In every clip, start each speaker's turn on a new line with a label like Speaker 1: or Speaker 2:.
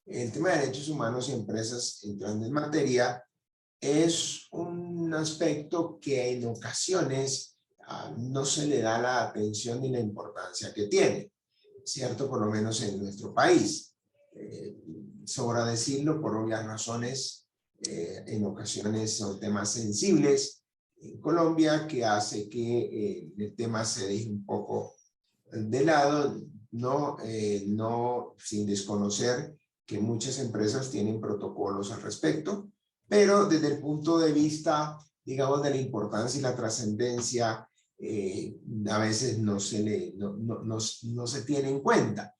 Speaker 1: el tema de derechos humanos y empresas entrando en materia es un aspecto que en ocasiones no se le da la atención ni la importancia que tiene, ¿cierto? Por lo menos en nuestro país. Eh, Sobra decirlo por obvias razones, en ocasiones son temas sensibles en Colombia que hace que el tema se deje un poco de lado, no sin desconocer que muchas empresas tienen protocolos al respecto, pero desde el punto de vista, digamos, de la importancia y la trascendencia, a veces no se tiene en cuenta.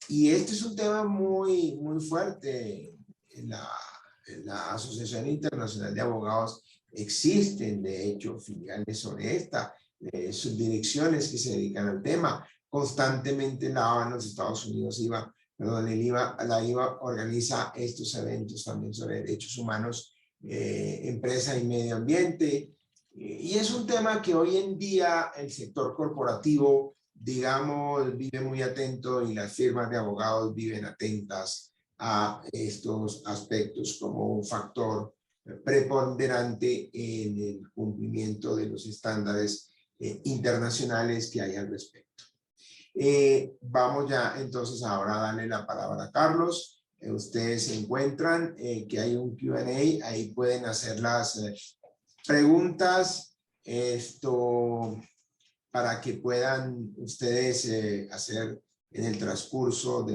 Speaker 1: Y este es un tema muy fuerte. En la Asociación Internacional de Abogados existen, de hecho, filiales sobre esta, subdirecciones que se dedican al tema. Constantemente la ONU, los Estados Unidos, la IVA organiza estos eventos también sobre derechos humanos, empresa y medio ambiente. Y es un tema que hoy en día el sector corporativo, digamos, vive muy atento y las firmas de abogados viven atentas a estos aspectos como un factor preponderante en el cumplimiento de los estándares internacionales que hay al respecto. Vamos ya entonces ahora a darle la palabra a Carlos. Ustedes se encuentran que hay un Q&A, ahí pueden hacer las preguntas para que puedan ustedes hacer en el transcurso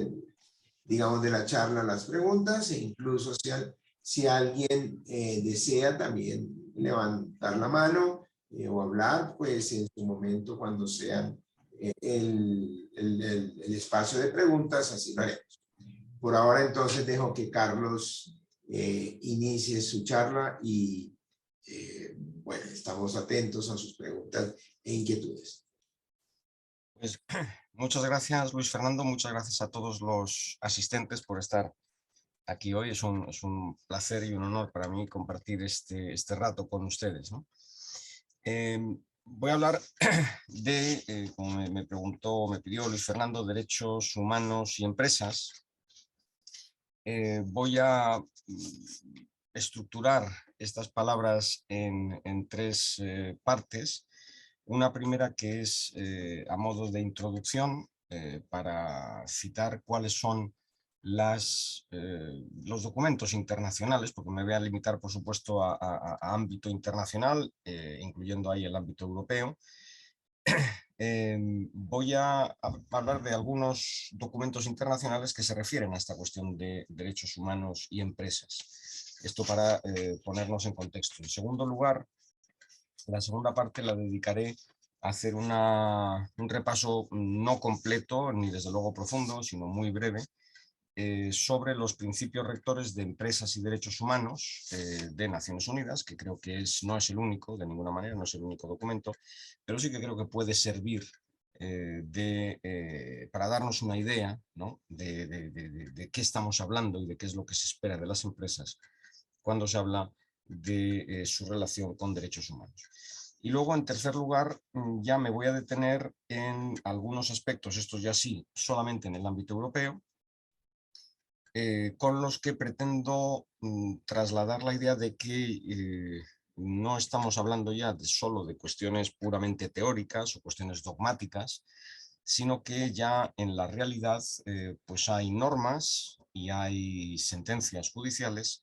Speaker 1: digamos, de la charla las preguntas, e incluso si alguien desea también levantar la mano o hablar, pues en su momento cuando sean el espacio de preguntas, así lo haremos. Por ahora entonces dejo que Carlos inicie su charla y bueno, estamos atentos a sus preguntas e inquietudes.
Speaker 2: Pues, muchas gracias, Luis Fernando. Muchas gracias a todos los asistentes por estar aquí hoy. Es un placer y un honor para mí compartir este rato con ustedes, ¿no? Voy a hablar de, como me preguntó, me pidió Luis Fernando, derechos humanos y empresas. Voy a estructurar estas palabras en tres partes. Una primera que es a modo de introducción para citar cuáles son los documentos internacionales, porque me voy a limitar, por supuesto, a ámbito internacional, incluyendo ahí el ámbito europeo. Voy a hablar de algunos documentos internacionales que se refieren a esta cuestión de derechos humanos y empresas. Esto para ponernos en contexto. En segundo lugar, la segunda parte la dedicaré a hacer un repaso no completo, ni desde luego profundo, sino muy breve, sobre los principios rectores de empresas y derechos humanos de Naciones Unidas, que creo que no es el único, de ninguna manera, no es el único documento, pero sí que creo que puede servir para darnos una idea, ¿no?, de qué estamos hablando y de qué es lo que se espera de las empresas cuando se habla de su relación con derechos humanos. Y luego, en tercer lugar, ya me voy a detener en algunos aspectos, estos ya sí, solamente en el ámbito europeo, con los que pretendo trasladar la idea de que no estamos hablando ya solo de cuestiones puramente teóricas o cuestiones dogmáticas, sino que ya en la realidad pues hay normas y hay sentencias judiciales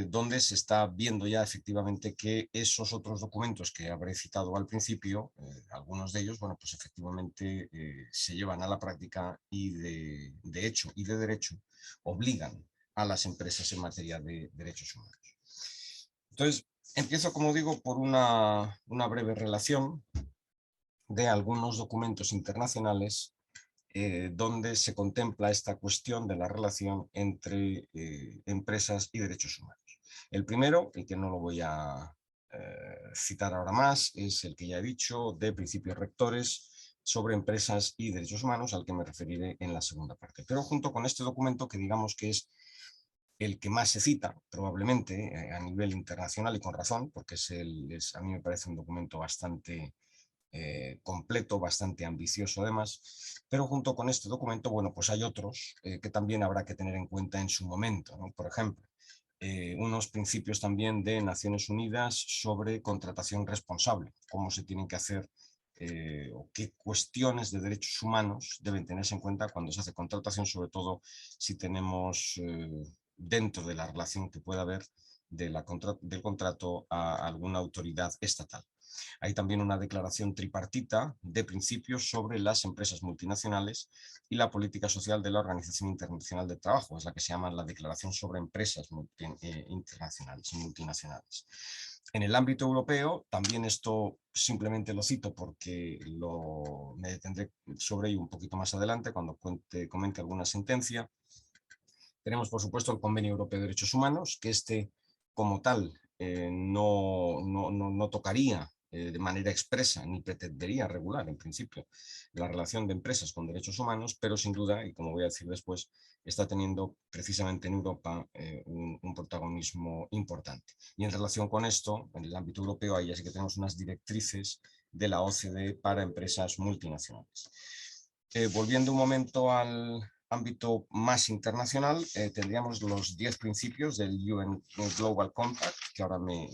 Speaker 2: donde se está viendo ya efectivamente que esos otros documentos que habré citado al principio, algunos de ellos, bueno, pues efectivamente se llevan a la práctica y de hecho y de derecho obligan a las empresas en materia de derechos humanos. Entonces, empiezo, como digo, por una breve relación de algunos documentos internacionales donde se contempla esta cuestión de la relación entre empresas y derechos humanos. El primero, el que no lo voy a citar ahora más, es el que ya he dicho, de principios rectores sobre empresas y derechos humanos, al que me referiré en la segunda parte. Pero junto con este documento, que digamos que es el que más se cita, probablemente, a nivel internacional, y con razón, porque a mí me parece un documento bastante completo, bastante ambicioso además, pero junto con este documento, bueno, pues hay otros que también habrá que tener en cuenta en su momento, ¿no? Por ejemplo, unos principios también de Naciones Unidas sobre contratación responsable, cómo se tienen que hacer o qué cuestiones de derechos humanos deben tenerse en cuenta cuando se hace contratación, sobre todo si tenemos dentro de la relación que pueda haber del contrato a alguna autoridad estatal. Hay también una declaración tripartita de principios sobre las empresas multinacionales y la política social de la Organización Internacional del Trabajo, es la que se llama la Declaración sobre Empresas Internacionales y Multinacionales. En el ámbito europeo, también esto simplemente lo cito porque me detendré sobre ello un poquito más adelante cuando comente alguna sentencia. Tenemos, por supuesto, el Convenio Europeo de Derechos Humanos, que como tal no tocaría de manera expresa ni pretendería regular en principio la relación de empresas con derechos humanos, pero sin duda, y como voy a decir después, está teniendo precisamente en Europa un protagonismo importante. Y en relación con esto, en el ámbito europeo, ahí ya sí que tenemos unas directrices de la OCDE para empresas multinacionales. Volviendo un momento al ámbito más internacional, tendríamos los 10 principios del UN Global Compact, que ahora me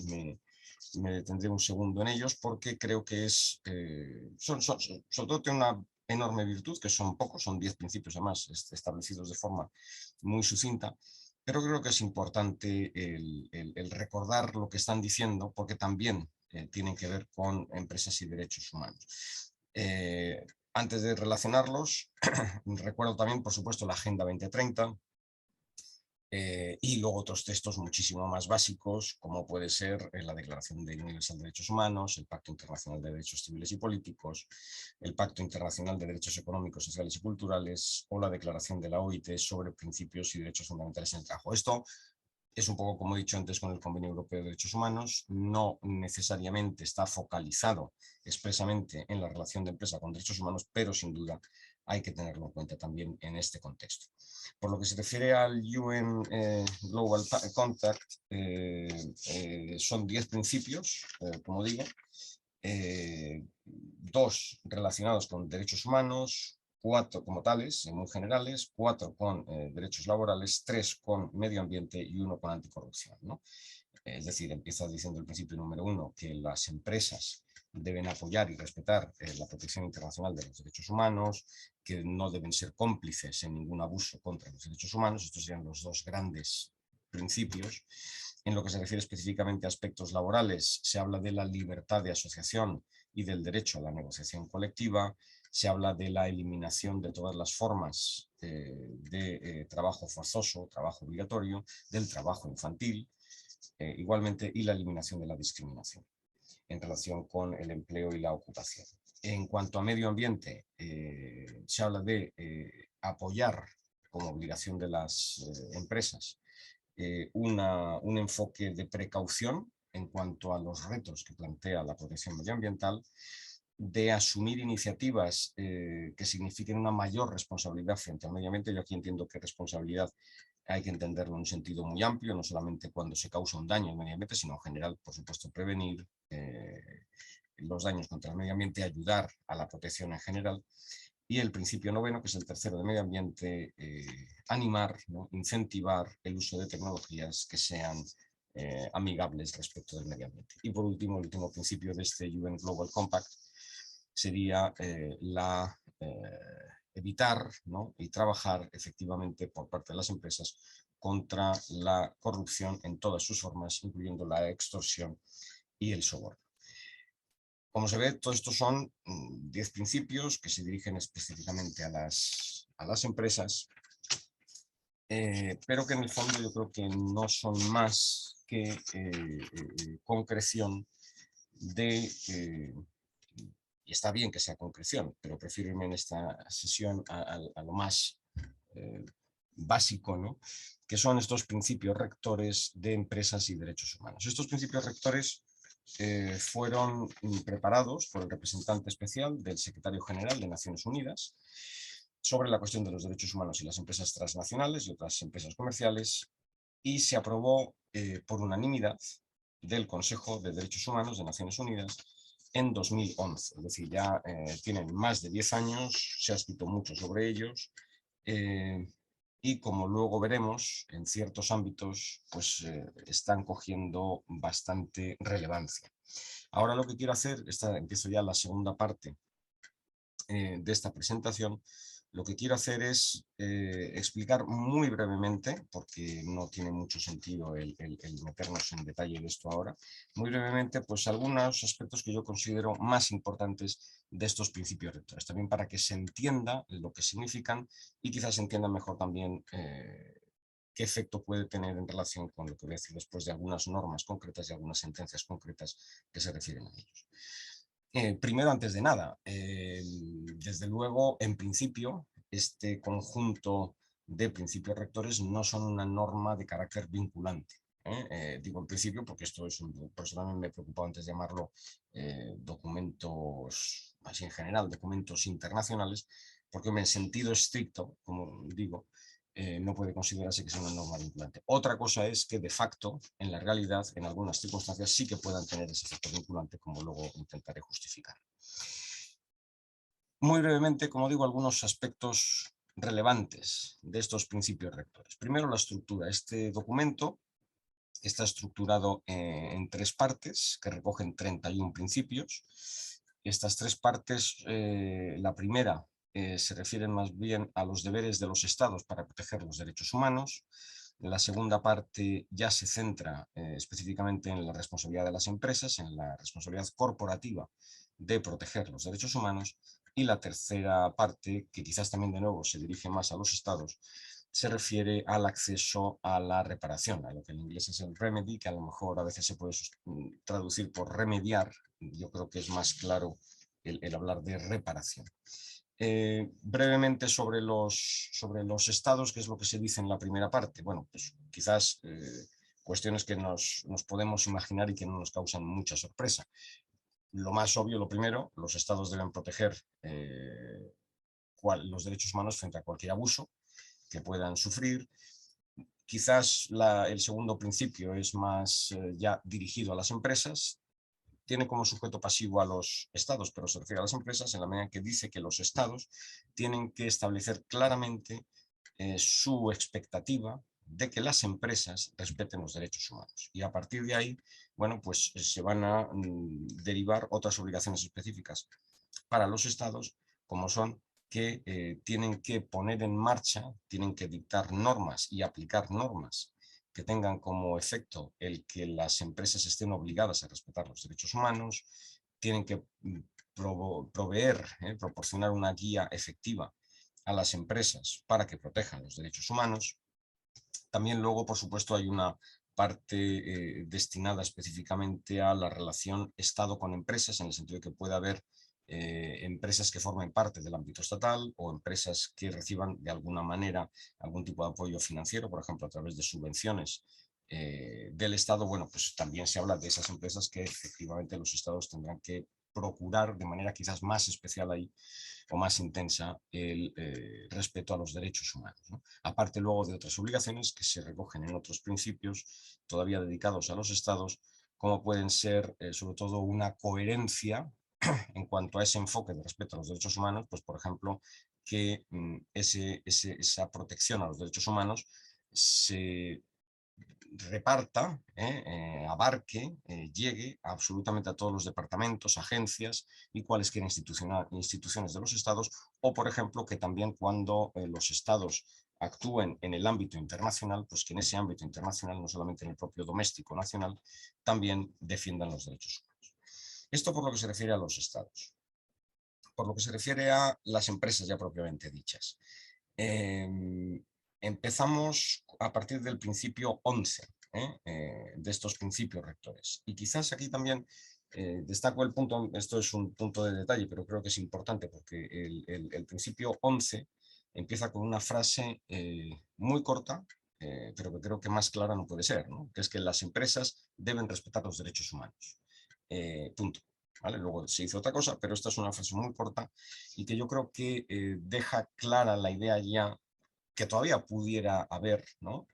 Speaker 2: detendré un segundo en ellos, porque creo que sobre todo tiene una enorme virtud, que son pocos, son 10 principios además establecidos de forma muy sucinta, pero creo que es importante el recordar lo que están diciendo, porque también tienen que ver con empresas y derechos humanos. Antes de relacionarlos, recuerdo también, por supuesto, la Agenda 2030 y luego otros textos muchísimo más básicos, como puede ser la Declaración Universal de Derechos Humanos, el Pacto Internacional de Derechos Civiles y Políticos, el Pacto Internacional de Derechos Económicos, Sociales y Culturales o la Declaración de la OIT sobre Principios y Derechos Fundamentales en el Trabajo. Esto es un poco como he dicho antes con el Convenio Europeo de Derechos Humanos, no necesariamente está focalizado expresamente en la relación de empresa con derechos humanos, pero sin duda hay que tenerlo en cuenta también en este contexto. Por lo que se refiere al UN Global Compact, son 10 principios, como digo, 2 relacionados con derechos humanos, 4 como tales, muy generales, 4 con derechos laborales, 3 con medio ambiente y 1 con anticorrupción, ¿no? Es decir, empieza diciendo el principio número 1 que las empresas deben apoyar y respetar la protección internacional de los derechos humanos, que no deben ser cómplices en ningún abuso contra los derechos humanos. Estos serían los 2 grandes principios. En lo que se refiere específicamente a aspectos laborales, se habla de la libertad de asociación y del derecho a la negociación colectiva, se habla de la eliminación de todas las formas de trabajo forzoso, trabajo obligatorio, del trabajo infantil, igualmente, y la eliminación de la discriminación en relación con el empleo y la ocupación. En cuanto a medio ambiente, se habla de apoyar como obligación de las empresas un enfoque de precaución en cuanto a los retos que plantea la protección medioambiental, de asumir iniciativas que signifiquen una mayor responsabilidad frente al medio ambiente. Yo aquí entiendo que responsabilidad hay que entenderlo en un sentido muy amplio, no solamente cuando se causa un daño al medio ambiente, sino en general, por supuesto, prevenir los daños contra el medio ambiente, ayudar a la protección en general. Y el principio noveno, que es el tercero de medio ambiente, animar, ¿no?, incentivar el uso de tecnologías que sean amigables respecto del medio ambiente. Y por último, el último principio de este UN Global Compact sería evitar, ¿no?, y trabajar efectivamente por parte de las empresas contra la corrupción en todas sus formas, incluyendo la extorsión y el soborno. Como se ve, todos estos son 10 principios que se dirigen específicamente a las empresas, pero que en el fondo yo creo que no son más que concreción de, y está bien que sea concreción, pero prefiero irme en esta sesión a lo más básico, ¿no?, que son estos principios rectores de empresas y derechos humanos. Estos principios rectores fueron preparados por el representante especial del secretario general de Naciones Unidas sobre la cuestión de los derechos humanos y las empresas transnacionales y otras empresas comerciales, y se aprobó por unanimidad del Consejo de Derechos Humanos de Naciones Unidas en 2011. Es decir, ya tienen más de 10 años, se ha escrito mucho sobre ellos, y como luego veremos, en ciertos ámbitos pues están cogiendo bastante relevancia. Ahora lo que quiero hacer, empiezo ya la segunda parte de esta presentación. Lo que quiero hacer es explicar muy brevemente, porque no tiene mucho sentido el meternos en detalle de esto ahora, muy brevemente pues algunos aspectos que yo considero más importantes de estos principios rectores, también para que se entienda lo que significan y quizás se entienda mejor también qué efecto puede tener en relación con lo que voy a decir después de algunas normas concretas y algunas sentencias concretas que se refieren a ellos. Primero, antes de nada, desde luego, en principio, este conjunto de principios rectores no son una norma de carácter vinculante. Digo en principio porque esto es por eso también me he preocupado antes de llamarlo documentos, así en general, documentos internacionales, porque en sentido estricto, como digo, no puede considerarse que sea una norma vinculante. Otra cosa es que de facto, en la realidad, en algunas circunstancias sí que puedan tener ese efecto vinculante, como luego intentaré justificar. Muy brevemente, como digo, algunos aspectos relevantes de estos principios rectores. Primero, la estructura. Este documento está estructurado en 3 partes que recogen 31 principios. Estas 3 partes, la primera se refiere más bien a los deberes de los estados para proteger los derechos humanos. La segunda parte ya se centra específicamente en la responsabilidad de las empresas, en la responsabilidad corporativa de proteger los derechos humanos. Y la tercera parte, que quizás también de nuevo se dirige más a los estados, se refiere al acceso a la reparación, a lo que en inglés es el remedy, que a lo mejor a veces se puede traducir por remediar. Yo creo que es más claro el hablar de reparación. Brevemente sobre los estados, ¿qué es lo que se dice en la primera parte? Bueno, pues quizás cuestiones que nos podemos imaginar y que no nos causan mucha sorpresa. Lo más obvio, lo primero, los estados deben proteger los derechos humanos frente a cualquier abuso que puedan sufrir. Quizás el segundo principio es más ya dirigido a las empresas. Tiene como sujeto pasivo a los estados, pero se refiere a las empresas en la medida en que dice que los estados tienen que establecer claramente su expectativa de que las empresas respeten los derechos humanos. Y a partir de ahí, bueno, pues se van a derivar otras obligaciones específicas para los estados, como son que tienen que poner en marcha, tienen que dictar normas y aplicar normas que tengan como efecto el que las empresas estén obligadas a respetar los derechos humanos, tienen que proveer, proporcionar una guía efectiva a las empresas para que protejan los derechos humanos. También luego, por supuesto, hay una parte destinada específicamente a la relación Estado con empresas, en el sentido de que puede haber empresas que formen parte del ámbito estatal o empresas que reciban de alguna manera algún tipo de apoyo financiero, por ejemplo, a través de subvenciones del Estado. Bueno, pues también se habla de esas empresas que efectivamente los estados tendrán que procurar de manera quizás más especial ahí o más intensa el respeto a los derechos humanos, ¿no? Aparte luego de otras obligaciones que se recogen en otros principios todavía dedicados a los estados, como pueden ser sobre todo una coherencia en cuanto a ese enfoque de respeto a los derechos humanos, pues por ejemplo que esa protección a los derechos humanos se reparta, abarque, llegue absolutamente a todos los departamentos, agencias y cualesquiera instituciones de los estados, o por ejemplo que también cuando los estados actúen en el ámbito internacional, pues que en ese ámbito internacional, no solamente en el propio doméstico nacional, también defiendan los derechos humanos. Esto por lo que se refiere a los estados. Por lo que se refiere a las empresas ya propiamente dichas. Empezamos a partir del principio 11 de estos principios rectores. Y quizás aquí también destaco el punto, esto es un punto de detalle, pero creo que es importante porque el principio 11 empieza con una frase muy corta, pero que creo que más clara no puede ser, ¿no? Que es que las empresas deben respetar los derechos humanos. Punto. ¿Vale? Luego se hizo otra cosa, pero esta es una frase muy corta y que yo creo que deja clara la idea ya que todavía pudiera haber, ¿no?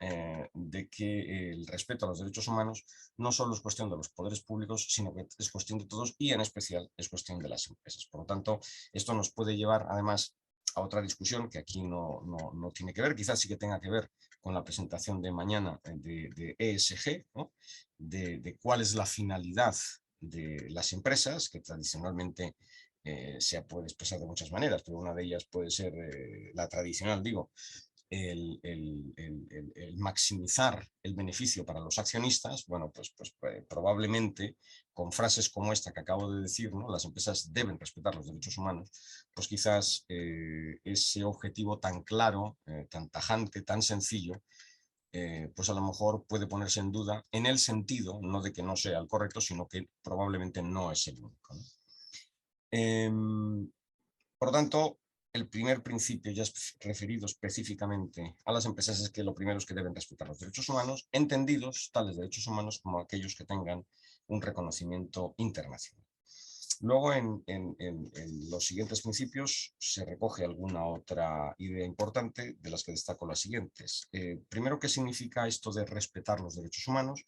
Speaker 2: De que el respeto a los derechos humanos no solo es cuestión de los poderes públicos, sino que es cuestión de todos y en especial es cuestión de las empresas. Por lo tanto, esto nos puede llevar además a otra discusión que aquí no tiene que ver, quizás sí que tenga que ver con la presentación de mañana de ESG, ¿no? De cuál es la finalidad de las empresas, que tradicionalmente se puede expresar de muchas maneras, pero una de ellas puede ser la tradicional, digo, el maximizar el beneficio para los accionistas. Bueno, pues probablemente con frases como esta que acabo de decir, ¿no? Las empresas deben respetar los derechos humanos, pues quizás ese objetivo tan claro, tan tajante, tan sencillo, pues a lo mejor puede ponerse en duda en el sentido, no de que no sea el correcto, sino que probablemente no es el único, ¿no? Por lo tanto, el primer principio ya referido específicamente a las empresas es que lo primero es que deben respetar los derechos humanos, entendidos tales derechos humanos como aquellos que tengan un reconocimiento internacional. Luego, en los siguientes principios se recoge alguna otra idea importante, de las que destaco las siguientes. Primero, ¿qué significa esto de respetar los derechos humanos?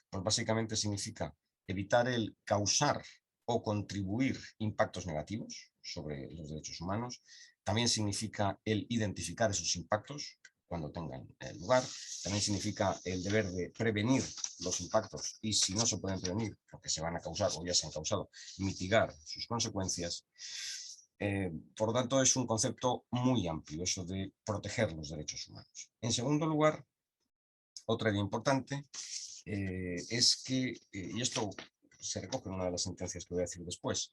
Speaker 2: Pues básicamente significa evitar el causar o contribuir impactos negativos sobre los derechos humanos. También significa el identificar esos impactos cuando tengan lugar. También significa el deber de prevenir los impactos y, si no se pueden prevenir porque se van a causar o ya se han causado, mitigar sus consecuencias. Por lo tanto, es un concepto muy amplio eso de proteger los derechos humanos. En segundo lugar, otra idea importante es que, y esto se recoge en una de las sentencias que voy a decir después,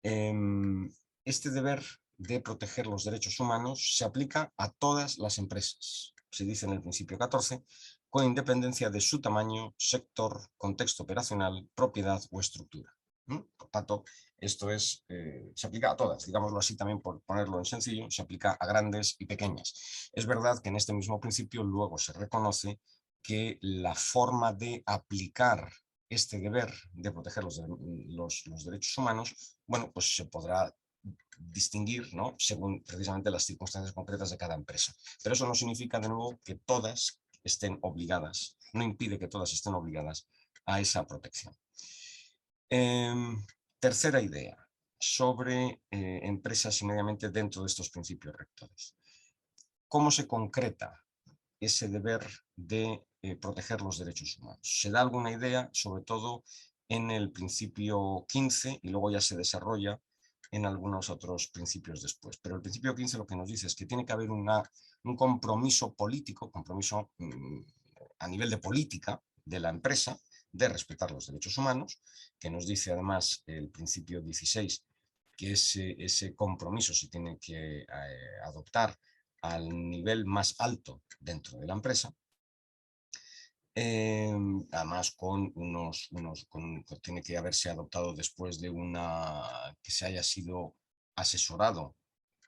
Speaker 2: este deber de proteger los derechos humanos se aplica a todas las empresas, se dice en el principio 14, con independencia de su tamaño, sector, contexto operacional, propiedad o estructura. Por tanto, esto se aplica a todas, digámoslo así también por ponerlo en sencillo, se aplica a grandes y pequeñas. Es verdad que en este mismo principio luego se reconoce que la forma de aplicar este deber de proteger los derechos humanos, bueno, pues se podrá distinguir, ¿no? Según precisamente las circunstancias concretas de cada empresa. Pero eso no significa, de nuevo, que todas estén obligadas, no impide que todas estén obligadas a esa protección. Tercera idea, sobre empresas inmediatamente dentro de estos principios rectores. ¿Cómo se concreta ese deber de proteger los derechos humanos? Se da alguna idea, sobre todo en el principio 15, y luego ya se desarrolla en algunos otros principios después. Pero el principio 15 lo que nos dice es que tiene que haber un compromiso político, compromiso a nivel de política de la empresa, de respetar los derechos humanos, que nos dice además el principio 16 que ese compromiso se tiene que adoptar al nivel más alto dentro de la empresa. Además tiene que haberse adoptado después de que se haya sido asesorado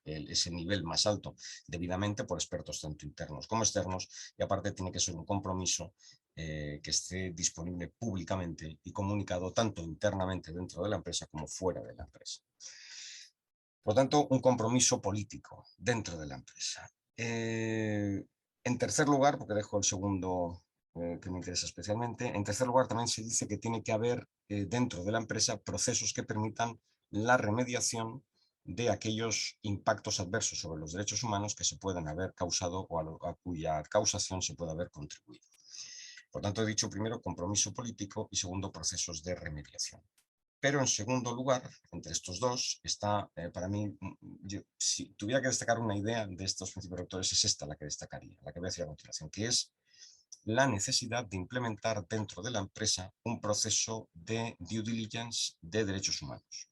Speaker 2: ese nivel más alto debidamente por expertos tanto internos como externos, y aparte tiene que ser un compromiso que esté disponible públicamente y comunicado tanto internamente dentro de la empresa como fuera de la empresa. Por lo tanto, un compromiso político dentro de la empresa. En tercer lugar, porque dejo el segundo que me interesa especialmente, en tercer lugar también se dice que tiene que haber dentro de la empresa procesos que permitan la remediación de aquellos impactos adversos sobre los derechos humanos que se puedan haber causado o a cuya causación se pueda haber contribuido. Por tanto, he dicho primero compromiso político y segundo procesos de remediación. Pero en segundo lugar, entre estos dos, está para mí, si tuviera que destacar una idea de estos principios rectores, es esta la que destacaría, la que voy a decir a continuación, que es la necesidad de implementar dentro de la empresa un proceso de due diligence de derechos humanos,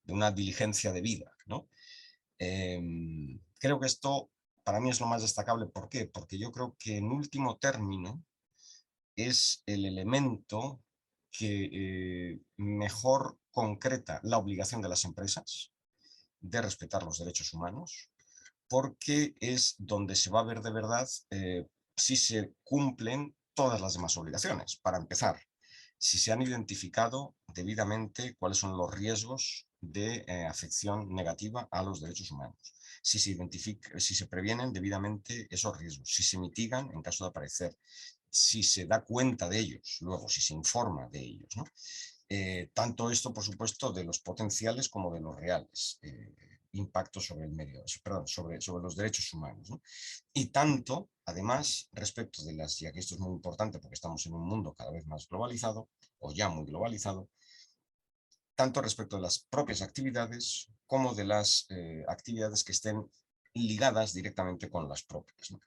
Speaker 2: de una diligencia debida, ¿no? Creo que esto para mí es lo más destacable. ¿Por qué? Porque yo creo que en último término es el elemento que mejor concreta la obligación de las empresas de respetar los derechos humanos, porque es donde se va a ver de verdad si se cumplen todas las demás obligaciones. Para empezar, si se han identificado debidamente cuáles son los riesgos de afección negativa a los derechos humanos, si se previenen debidamente esos riesgos, si se mitigan en caso de aparecer, si se da cuenta de ellos, luego si se informa de ellos, ¿no? Tanto esto, por supuesto, de los potenciales como de los reales impactos sobre el medio, perdón, sobre los derechos humanos, ¿no? Y tanto, además, respecto de las, y aquí esto es muy importante porque estamos en un mundo cada vez más globalizado, o ya muy globalizado, tanto respecto de las propias actividades como de las actividades que estén ligadas directamente con las propias, ¿no?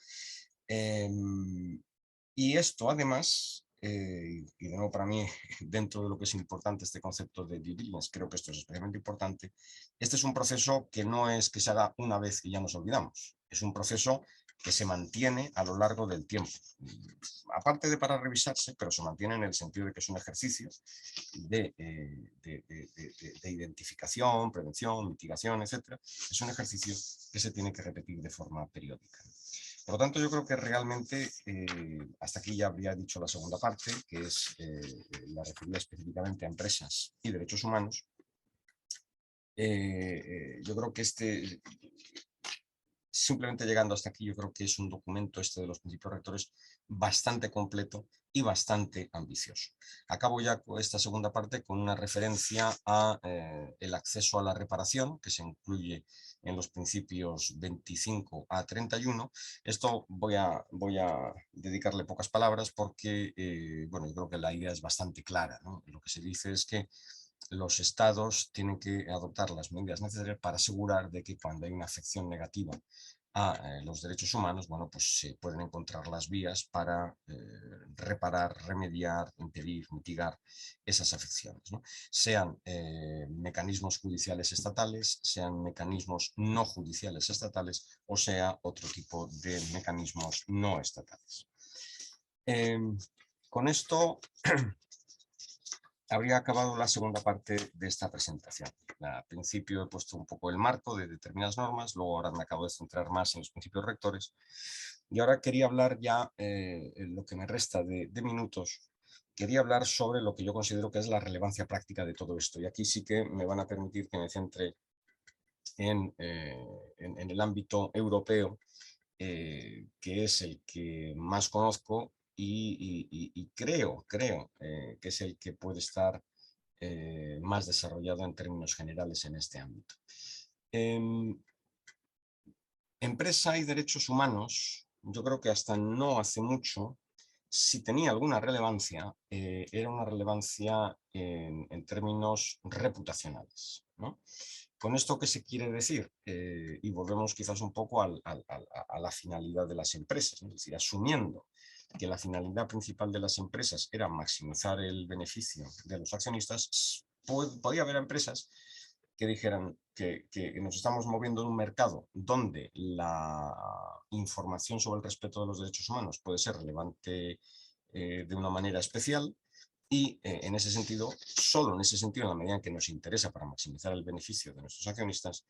Speaker 2: Y esto además, y de nuevo para mí, dentro de lo que es importante este concepto de due diligence, creo que esto es especialmente importante, este es un proceso que no es que se haga una vez y ya nos olvidamos, es un proceso que se mantiene a lo largo del tiempo, aparte de para revisarse, pero se mantiene en el sentido de que es un ejercicio de identificación, prevención, mitigación, etcétera. Es un ejercicio que se tiene que repetir de forma periódica. Por lo tanto, yo creo que realmente, hasta aquí ya habría dicho la segunda parte, que es la referida específicamente a empresas y derechos humanos. Yo creo que simplemente llegando hasta aquí, yo creo que es un documento de los principios rectores bastante completo y bastante ambicioso. Acabo ya con esta segunda parte con una referencia a el acceso a la reparación, que se incluye en los principios 25 a 31. Esto voy a dedicarle pocas palabras porque, bueno, yo creo que la idea es bastante clara, ¿no? Lo que se dice es que los estados tienen que adoptar las medidas necesarias para asegurar de que cuando hay una afección negativa a los derechos humanos, bueno, pues se pueden encontrar las vías para reparar, remediar, impedir, mitigar esas afecciones, ¿no? Sean mecanismos judiciales estatales, sean mecanismos no judiciales estatales o sea otro tipo de mecanismos no estatales. Con esto habría acabado la segunda parte de esta presentación. Al principio he puesto un poco el marco de determinadas normas, luego ahora me acabo de centrar más en los principios rectores y ahora quería hablar ya, en lo que me resta de minutos, quería hablar sobre lo que yo considero que es la relevancia práctica de todo esto y aquí sí que me van a permitir que me centre en el ámbito europeo, que es el que más conozco y creo que es el que puede estar más desarrollado en términos generales en este ámbito. Empresa y derechos humanos, yo creo que hasta no hace mucho, si tenía alguna relevancia, era una relevancia en términos reputacionales, ¿no? ¿Con esto qué se quiere decir? Y volvemos quizás un poco a la finalidad de las empresas, ¿no? Es decir, asumiendo que la finalidad principal de las empresas era maximizar el beneficio de los accionistas, podía haber empresas que dijeran que nos estamos moviendo en un mercado donde la información sobre el respeto de los derechos humanos puede ser relevante de una manera especial y en ese sentido, solo en ese sentido, en la medida en que nos interesa para maximizar el beneficio de nuestros accionistas,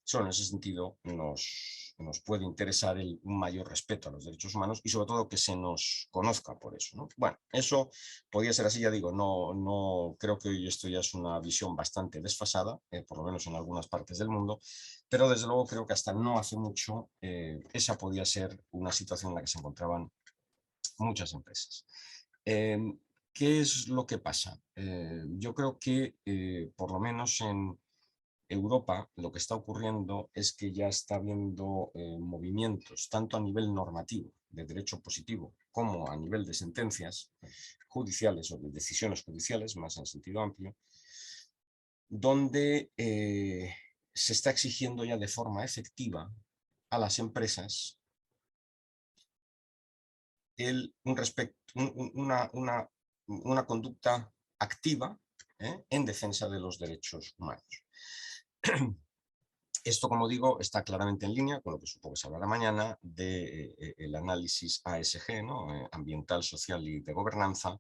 Speaker 2: solo en ese sentido nos puede interesar un mayor respeto a los derechos humanos y sobre todo que se nos conozca por eso, ¿no? Bueno, eso podría ser así, ya digo, no creo que hoy esto ya es una visión bastante desfasada, por lo menos en algunas partes del mundo, pero desde luego creo que hasta no hace mucho esa podía ser una situación en la que se encontraban muchas empresas. ¿Qué es lo que pasa? Yo creo que por lo menos en Europa lo que está ocurriendo es que ya está habiendo movimientos tanto a nivel normativo de derecho positivo como a nivel de sentencias judiciales o de decisiones judiciales, más en sentido amplio, donde se está exigiendo ya de forma efectiva a las empresas una conducta activa en defensa de los derechos humanos. Esto, como digo, está claramente en línea con lo que supongo que se hablará mañana del análisis ASG, ¿no? Ambiental, social y de gobernanza,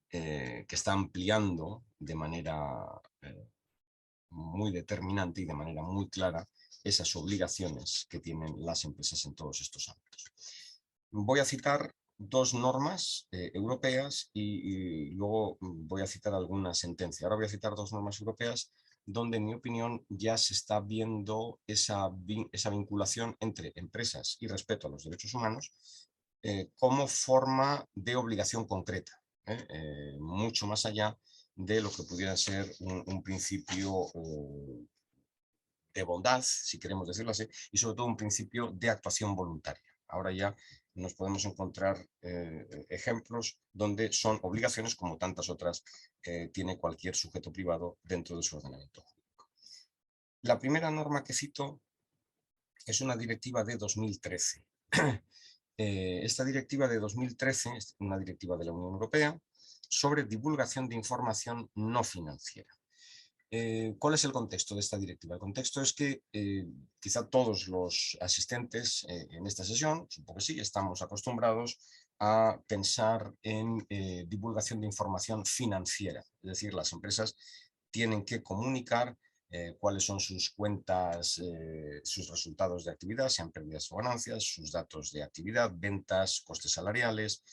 Speaker 2: que está ampliando de manera muy determinante y de manera muy clara esas obligaciones que tienen las empresas en todos estos ámbitos. Voy a citar dos normas europeas y luego voy a citar alguna sentencia. Ahora voy a citar dos normas europeas donde, en mi opinión, ya se está viendo esa vinculación entre empresas y respeto a los derechos humanos como forma de obligación concreta, mucho más allá de lo que pudiera ser un principio de bondad, si queremos decirlo así, y sobre todo un principio de actuación voluntaria. Ahora ya nos podemos encontrar ejemplos donde son obligaciones como tantas otras tiene cualquier sujeto privado dentro de su ordenamiento jurídico. La primera norma que cito es una directiva de 2013. Esta directiva de 2013 es una directiva de la Unión Europea sobre divulgación de información no financiera. ¿Cuál es el contexto de esta directiva? El contexto es que quizá todos los asistentes en esta sesión, supongo que sí, estamos acostumbrados a pensar en divulgación de información financiera. Es decir, las empresas tienen que comunicar cuáles son sus cuentas, sus resultados de actividad, sean pérdidas o ganancias, sus datos de actividad, ventas, costes salariales.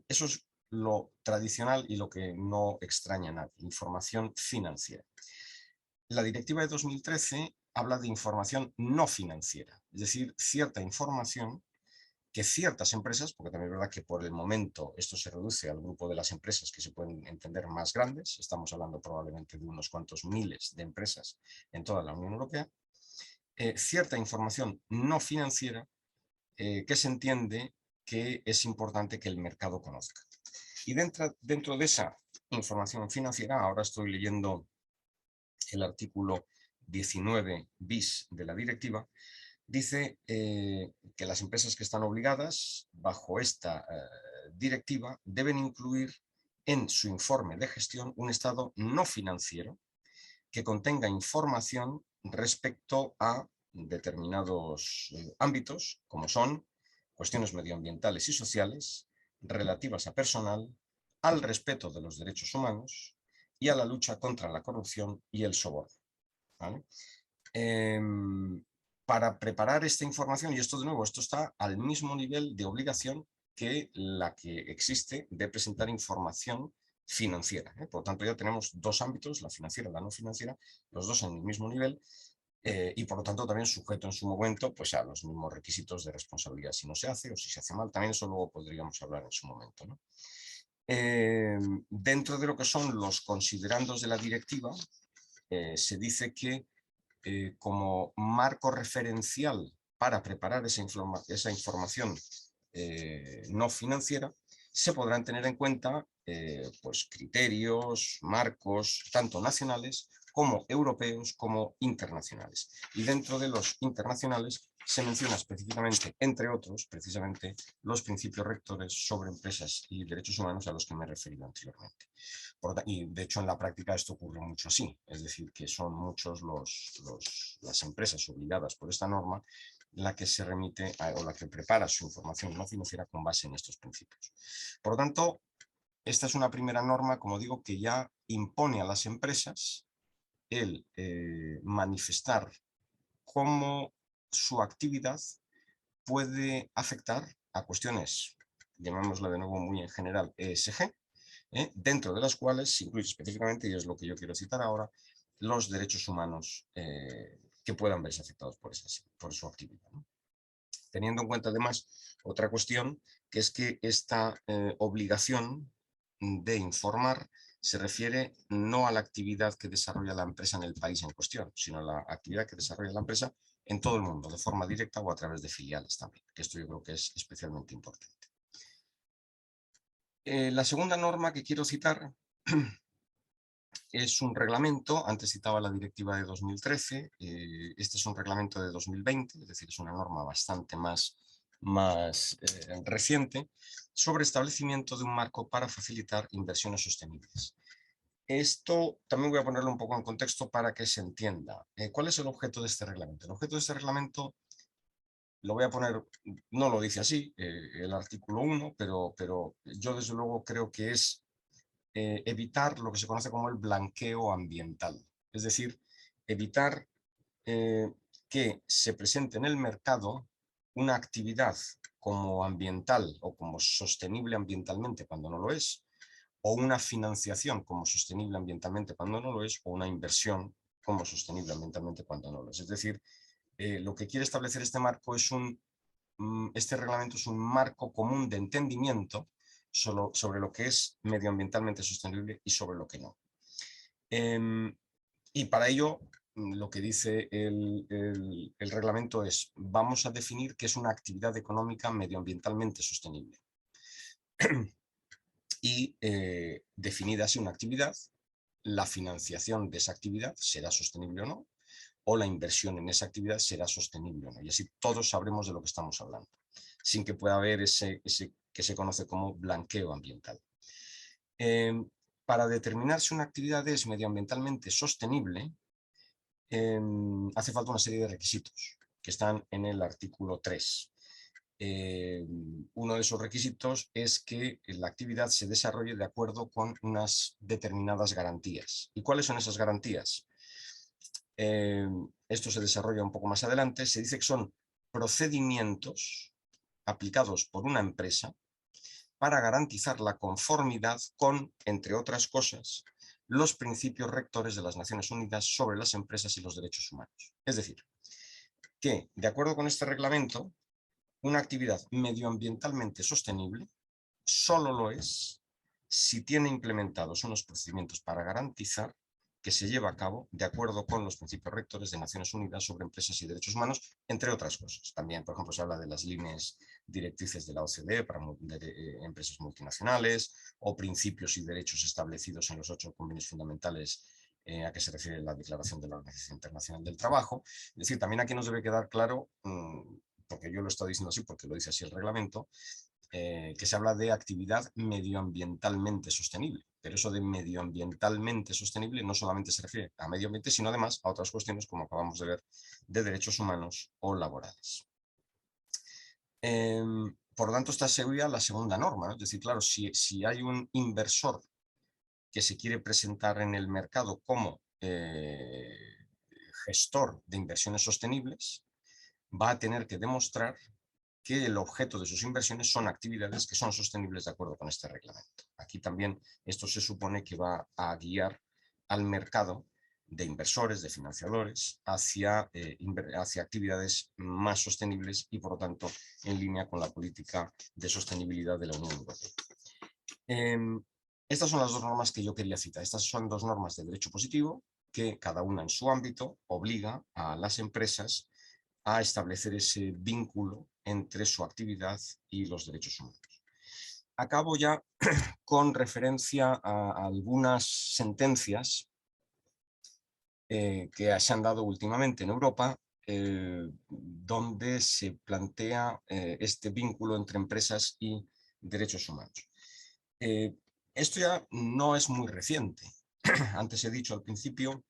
Speaker 2: Eso es lo tradicional y lo que no extraña a nadie, información financiera. La directiva de 2013 habla de información no financiera, es decir, cierta información que ciertas empresas, porque también es verdad que por el momento esto se reduce al grupo de las empresas que se pueden entender más grandes, estamos hablando probablemente de unos cuantos miles de empresas en toda la Unión Europea, cierta información no financiera que se entiende que es importante que el mercado conozca. Y dentro de esa información financiera, ahora estoy leyendo el artículo 19 bis de la directiva, dice que las empresas que están obligadas bajo esta directiva deben incluir en su informe de gestión un estado no financiero que contenga información respecto a determinados ámbitos, como son cuestiones medioambientales y sociales, relativas a personal, al respeto de los derechos humanos y a la lucha contra la corrupción y el soborno. ¿Vale? Para preparar esta información, y esto de nuevo, esto está al mismo nivel de obligación que la que existe de presentar información financiera. Por lo tanto, ya tenemos dos ámbitos, la financiera y la no financiera, los dos en el mismo nivel, y por lo tanto también sujeto en su momento pues, a los mismos requisitos de responsabilidad si no se hace o si se hace mal. También eso luego podríamos hablar en su momento, ¿no? Dentro de lo que son los considerandos de la directiva, se dice que como marco referencial para preparar esa información no financiera, se podrán tener en cuenta pues criterios, marcos, tanto nacionales como europeos como internacionales. Y dentro de los internacionales se menciona específicamente, entre otros, precisamente los principios rectores sobre empresas y derechos humanos a los que me he referido anteriormente. Y de hecho en la práctica esto ocurre mucho así, es decir, que son muchos las empresas obligadas por esta norma la que se remite o la que prepara su información no financiera con base en estos principios. Por lo tanto, esta es una primera norma, como digo, que ya impone a las empresas el manifestar cómo su actividad puede afectar a cuestiones, llamémosla de nuevo muy en general, ESG, dentro de las cuales se incluye específicamente, y es lo que yo quiero citar ahora, los derechos humanos que puedan verse afectados por su actividad, ¿no? Teniendo en cuenta además otra cuestión, que es que esta obligación de informar se refiere no a la actividad que desarrolla la empresa en el país en cuestión, sino a la actividad que desarrolla la empresa en todo el mundo, de forma directa o a través de filiales también, que esto yo creo que es especialmente importante. La segunda norma que quiero citar es un reglamento, antes citaba la directiva de 2013, este es un reglamento de 2020, es decir, es una norma bastante más reciente, sobre establecimiento de un marco para facilitar inversiones sostenibles. Esto también voy a ponerlo un poco en contexto para que se entienda. ¿Cuál es el objeto de este reglamento? El objeto de este reglamento lo voy a poner, no lo dice así, el artículo 1, pero yo desde luego creo que es evitar lo que se conoce como el blanqueo ambiental. Es decir, evitar que se presente en el mercado una actividad como ambiental o como sostenible ambientalmente cuando no lo es, o una financiación como sostenible ambientalmente cuando no lo es, o una inversión como sostenible ambientalmente cuando no lo es. Es decir, lo que quiere establecer este marco es este reglamento es un marco común de entendimiento sobre lo que es medioambientalmente sostenible y sobre lo que no. Y para ello, lo que dice el reglamento es: vamos a definir qué es una actividad económica medioambientalmente sostenible. Y definida así una actividad, la financiación de esa actividad será sostenible o no, o la inversión en esa actividad será sostenible o no. Y así todos sabremos de lo que estamos hablando, sin que pueda haber ese que se conoce como blanqueo ambiental. Para determinar si una actividad es medioambientalmente sostenible, hace falta una serie de requisitos que están en el artículo 3. Uno de esos requisitos es que la actividad se desarrolle de acuerdo con unas determinadas garantías. ¿Y cuáles son esas garantías? Esto se desarrolla un poco más adelante. Se dice que son procedimientos aplicados por una empresa para garantizar la conformidad con, entre otras cosas, los principios rectores de las Naciones Unidas sobre las empresas y los derechos humanos. Es decir, que, de acuerdo con este reglamento, una actividad medioambientalmente sostenible solo lo es si tiene implementados unos procedimientos para garantizar que se lleva a cabo de acuerdo con los principios rectores de Naciones Unidas sobre empresas y derechos humanos, entre otras cosas. También, por ejemplo, se habla de las líneas directrices de la OCDE para empresas multinacionales, o principios y derechos establecidos en los 8 convenios fundamentales a que se refiere la Declaración de la Organización Internacional del Trabajo. Es decir, también aquí nos debe quedar claro, porque yo lo he estado diciendo así porque lo dice así el reglamento, que se habla de actividad medioambientalmente sostenible. Pero eso de medioambientalmente sostenible no solamente se refiere a medio ambiente, sino además a otras cuestiones, como acabamos de ver, de derechos humanos o laborales. Por lo tanto, esta sería la segunda norma, ¿no? Es decir, claro, si hay un inversor que se quiere presentar en el mercado como gestor de inversiones sostenibles, va a tener que demostrar que el objeto de sus inversiones son actividades que son sostenibles de acuerdo con este reglamento. Aquí también esto se supone que va a guiar al mercado de inversores, de financiadores, hacia actividades más sostenibles y, por lo tanto, en línea con la política de sostenibilidad de la Unión Europea. Estas son las dos normas que yo quería citar. Estas son dos normas de derecho positivo que, cada una en su ámbito, obliga a las empresas a establecer ese vínculo entre su actividad y los derechos humanos. Acabo ya con referencia a algunas sentencias que se han dado últimamente en Europa, donde se plantea este vínculo entre empresas y derechos humanos. Esto ya no es muy reciente. Antes he dicho al principio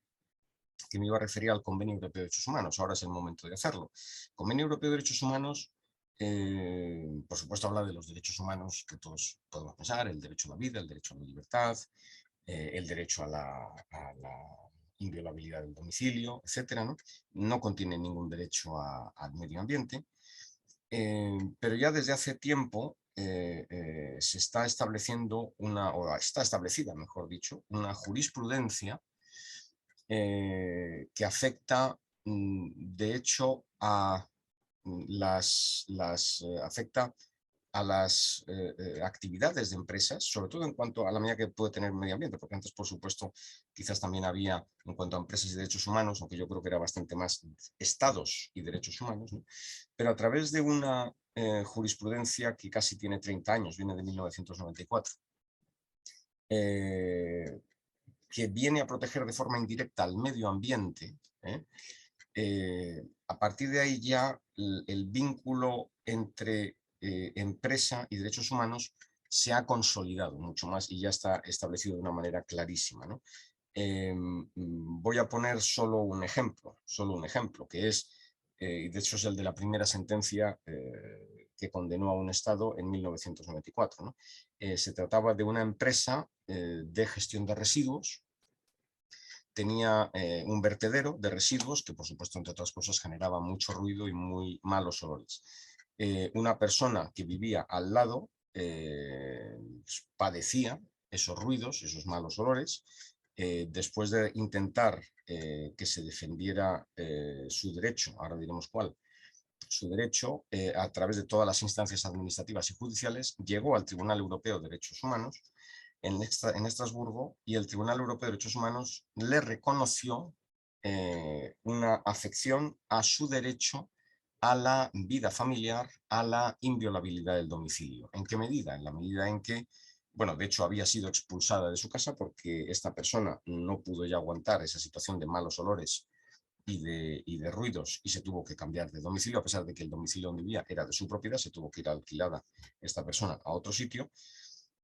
Speaker 2: que me iba a referir al Convenio Europeo de Derechos Humanos. Ahora es el momento de hacerlo. El Convenio Europeo de Derechos Humanos, por supuesto, habla de los derechos humanos que todos podemos pensar: el derecho a la vida, el derecho a la libertad, el derecho a la inviolabilidad del domicilio, etcétera, ¿no? No contiene ningún derecho al medio ambiente, pero ya desde hace tiempo se está estableciendo o está establecida, mejor dicho, una jurisprudencia que afecta, de hecho, a afecta a las actividades de empresas, sobre todo en cuanto a la medida que puede tener medio ambiente, porque antes, por supuesto, quizás también había, en cuanto a empresas y derechos humanos, aunque yo creo que era bastante más estados y derechos humanos, ¿no? Pero a través de una jurisprudencia que casi tiene 30 años, viene de 1994, que viene a proteger de forma indirecta al medio ambiente, a partir de ahí ya el vínculo entre empresa y derechos humanos se ha consolidado mucho más y ya está establecido de una manera clarísima, ¿no? Voy a poner solo un ejemplo, que es, de hecho es el de la primera sentencia que condenó a un Estado en 1994, ¿no? Se trataba de una empresa de gestión de residuos. Tenía un vertedero de residuos que, por supuesto, entre otras cosas, generaba mucho ruido y muy malos olores. una persona que vivía al lado padecía esos ruidos, esos malos olores. Después de intentar que se defendiera su derecho, ahora diremos cuál, su derecho a través de todas las instancias administrativas y judiciales, llegó al Tribunal Europeo de Derechos Humanos en Estrasburgo, y el Tribunal Europeo de Derechos Humanos le reconoció una afección a su derecho a la vida familiar, a la inviolabilidad del domicilio. ¿En qué medida? En la medida en que, bueno, de hecho había sido expulsada de su casa porque esta persona no pudo ya aguantar esa situación de malos olores y de ruidos, y se tuvo que cambiar de domicilio, a pesar de que el domicilio donde vivía era de su propiedad. Se tuvo que ir alquilada esta persona a otro sitio,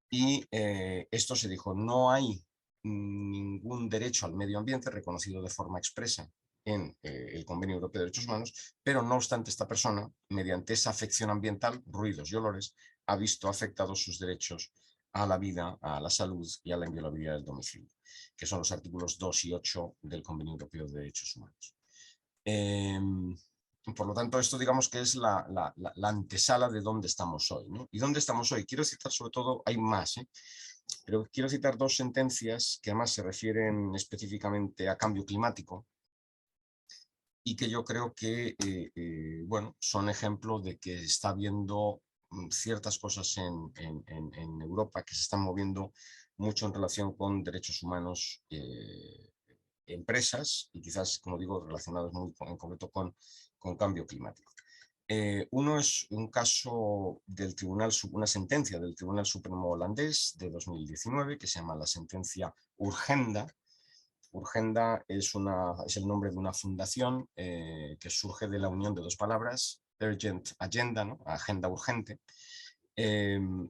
Speaker 2: y esto se dijo: no hay ningún derecho al medio ambiente reconocido de forma expresa en el Convenio Europeo de Derechos Humanos, pero no obstante esta persona, mediante esa afección ambiental, ruidos y olores, ha visto afectados sus derechos a la vida, a la salud y a la inviolabilidad del domicilio, que son los artículos 2 y 8 del Convenio Europeo de Derechos Humanos. Por lo tanto, esto digamos que es la antesala de dónde estamos hoy, ¿no? ¿Y dónde estamos hoy? Quiero citar sobre todo, hay más, pero quiero citar dos sentencias que además se refieren específicamente a cambio climático, y que yo creo que bueno, son ejemplo de que está habiendo ciertas cosas en Europa que se están moviendo mucho en relación con derechos humanos, empresas, y quizás, como digo, relacionados muy en concreto con cambio climático. Uno es un caso del Tribunal, una sentencia del Tribunal Supremo holandés de 2019, que se llama la sentencia Urgenda. Urgenda es el nombre de una fundación que surge de la unión de dos palabras, urgent agenda, ¿no? Agenda urgente.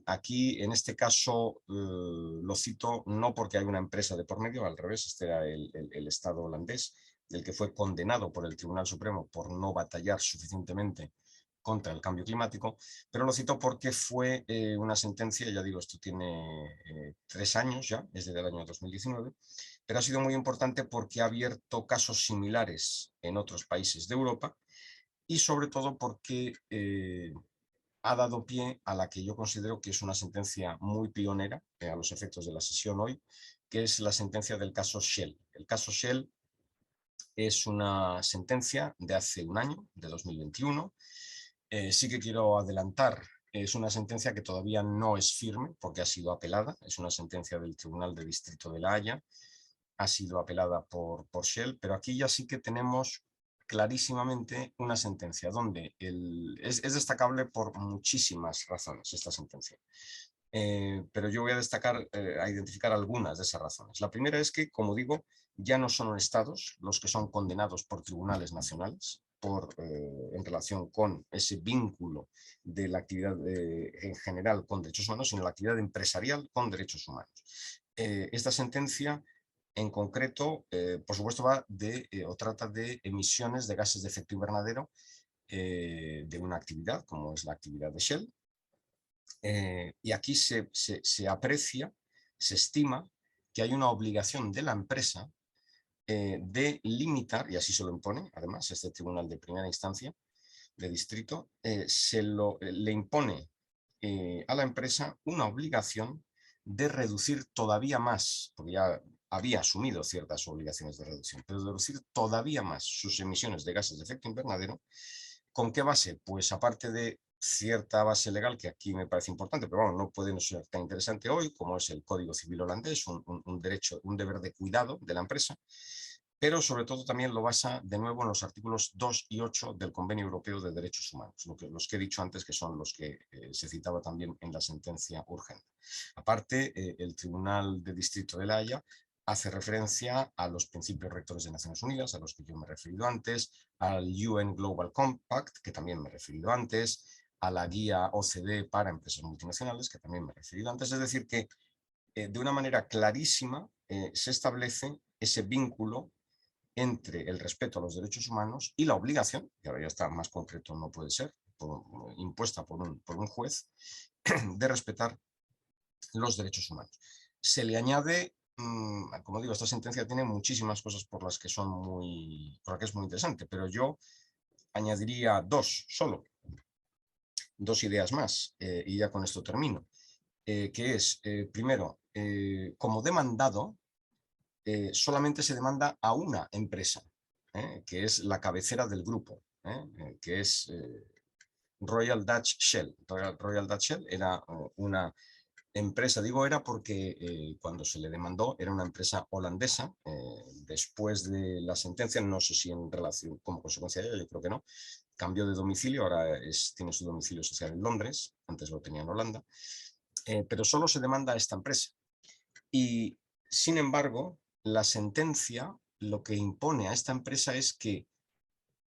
Speaker 2: Aquí, en este caso, lo cito no porque hay una empresa de por medio, al revés, este era el Estado holandés, el que fue condenado por el Tribunal Supremo por no batallar suficientemente contra el cambio climático, pero lo cito porque fue una sentencia, ya digo, esto tiene 3 años ya, desde el año 2019, pero ha sido muy importante porque ha abierto casos similares en otros países de Europa, y sobre todo porque ha dado pie a la que yo considero que es una sentencia muy pionera a los efectos de la sesión hoy, que es la sentencia del caso Shell. El caso Shell es una sentencia de hace un año, de 2021. Sí que quiero adelantar, es una sentencia que todavía no es firme porque ha sido apelada, es una sentencia del Tribunal de Distrito de La Haya, ha sido apelada por Shell, pero aquí ya sí que tenemos clarísimamente una sentencia donde es destacable por muchísimas razones esta sentencia. Pero yo voy a destacar, a identificar algunas de esas razones. La primera es que, como digo, ya no son estados los que son condenados por tribunales nacionales en relación con ese vínculo de la actividad en general con derechos humanos, sino la actividad empresarial con derechos humanos. Esta sentencia en concreto, por supuesto, va o trata de emisiones de gases de efecto invernadero de una actividad, como es la actividad de Shell. Y aquí se aprecia, se estima que hay una obligación de la empresa de limitar, y así se lo impone, además, este tribunal de primera instancia de distrito, le impone a la empresa una obligación de reducir todavía más, porque ya había asumido ciertas obligaciones de reducción, pero de reducir todavía más sus emisiones de gases de efecto invernadero. ¿Con qué base? Pues aparte de cierta base legal que aquí me parece importante, pero bueno, no puede no ser tan interesante hoy, como es el Código Civil holandés, un derecho, un deber de cuidado de la empresa, pero sobre todo también lo basa de nuevo en los artículos 2 y 8 del Convenio Europeo de Derechos Humanos, los que he dicho antes, que son los que se citaba también en la sentencia urgente. Aparte, el Tribunal de Distrito de La Haya hace referencia a los principios rectores de Naciones Unidas, a los que yo me he referido antes, al UN Global Compact, que también me he referido antes, a la guía OCDE para empresas multinacionales, que también me he referido antes. Es decir, que de una manera clarísima se establece ese vínculo entre el respeto a los derechos humanos y la obligación, que ahora ya está más concreto, no puede ser, impuesta por un juez, de respetar los derechos humanos. Se le añade, como digo, esta sentencia tiene muchísimas cosas por las que es muy interesante, pero yo añadiría dos solo. dos ideas más, y ya con esto termino, que es, primero, como demandado, solamente se demanda a una empresa, que es la cabecera del grupo, que es Royal Dutch Shell. Royal Dutch Shell era una empresa, digo era porque cuando se le demandó era una empresa holandesa. Después de la sentencia, no sé si en relación como consecuencia de ello, yo creo que no, cambió de domicilio, ahora tiene su domicilio social en Londres, antes lo tenía en Holanda, pero solo se demanda a esta empresa. Y sin embargo, la sentencia lo que impone a esta empresa es que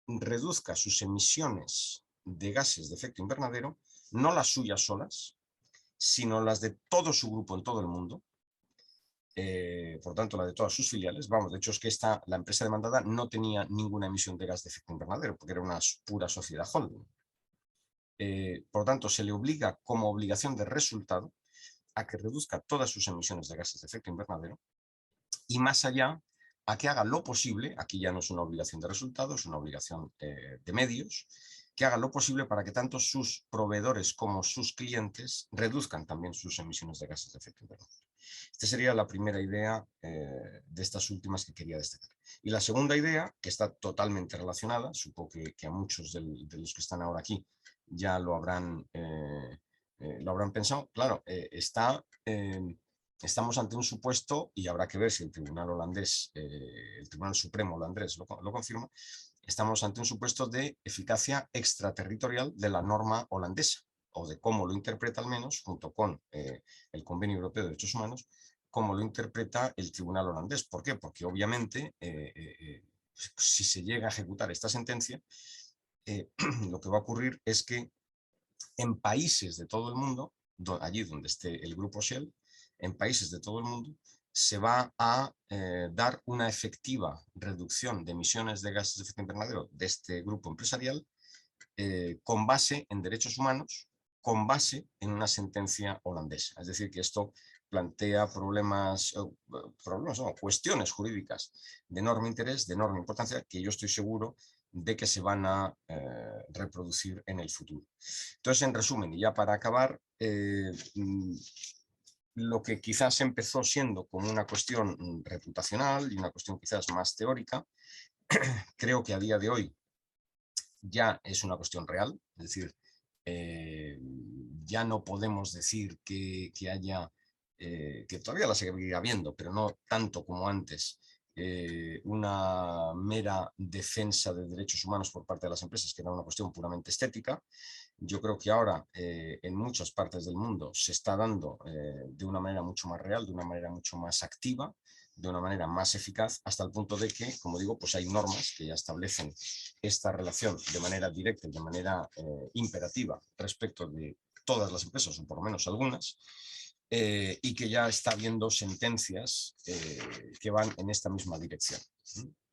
Speaker 2: reduzca sus emisiones de gases de efecto invernadero, no las suyas solas, sino las de todo su grupo en todo el mundo, por tanto la de todas sus filiales. Vamos, de hecho es que la empresa demandada no tenía ninguna emisión de gas de efecto invernadero, porque era una pura sociedad holding. Por tanto, se le obliga como obligación de resultado a que reduzca todas sus emisiones de gases de efecto invernadero, y más allá, a que haga lo posible, aquí ya no es una obligación de resultado, es una obligación de medios, que haga lo posible para que tanto sus proveedores como sus clientes reduzcan también sus emisiones de gases de efecto invernadero. Esta sería la primera idea de estas últimas que quería destacar. Y la segunda idea, que está totalmente relacionada, supongo que a muchos de los que están ahora aquí ya lo habrán pensado, claro, estamos ante un supuesto, y habrá que ver si el Tribunal holandés, el Tribunal Supremo holandés lo confirma, estamos ante un supuesto de eficacia extraterritorial de la norma holandesa, o de cómo lo interpreta al menos, junto con el Convenio Europeo de Derechos Humanos, cómo lo interpreta el Tribunal holandés. ¿Por qué? Porque obviamente si se llega a ejecutar esta sentencia, lo que va a ocurrir es que en países de todo el mundo, allí donde esté el grupo Shell, en países de todo el mundo, se va a dar una efectiva reducción de emisiones de gases de efecto invernadero de este grupo empresarial, con base en derechos humanos, con base en una sentencia holandesa. Es decir, que esto plantea cuestiones jurídicas de enorme interés, de enorme importancia, que yo estoy seguro de que se van a reproducir en el futuro. Entonces, en resumen, y ya para acabar, lo que quizás empezó siendo como una cuestión reputacional y una cuestión quizás más teórica, creo que a día de hoy ya es una cuestión real. Es decir, ya no podemos decir que haya, que todavía la seguirá habiendo, pero no tanto como antes, una mera defensa de derechos humanos por parte de las empresas, que era una cuestión puramente estética. Yo creo que ahora en muchas partes del mundo se está dando de una manera mucho más real, de una manera mucho más activa, de una manera más eficaz, hasta el punto de que, como digo, pues hay normas que ya establecen esta relación de manera directa y de manera imperativa respecto de todas las empresas, o por lo menos algunas, y que ya está habiendo sentencias que van en esta misma dirección.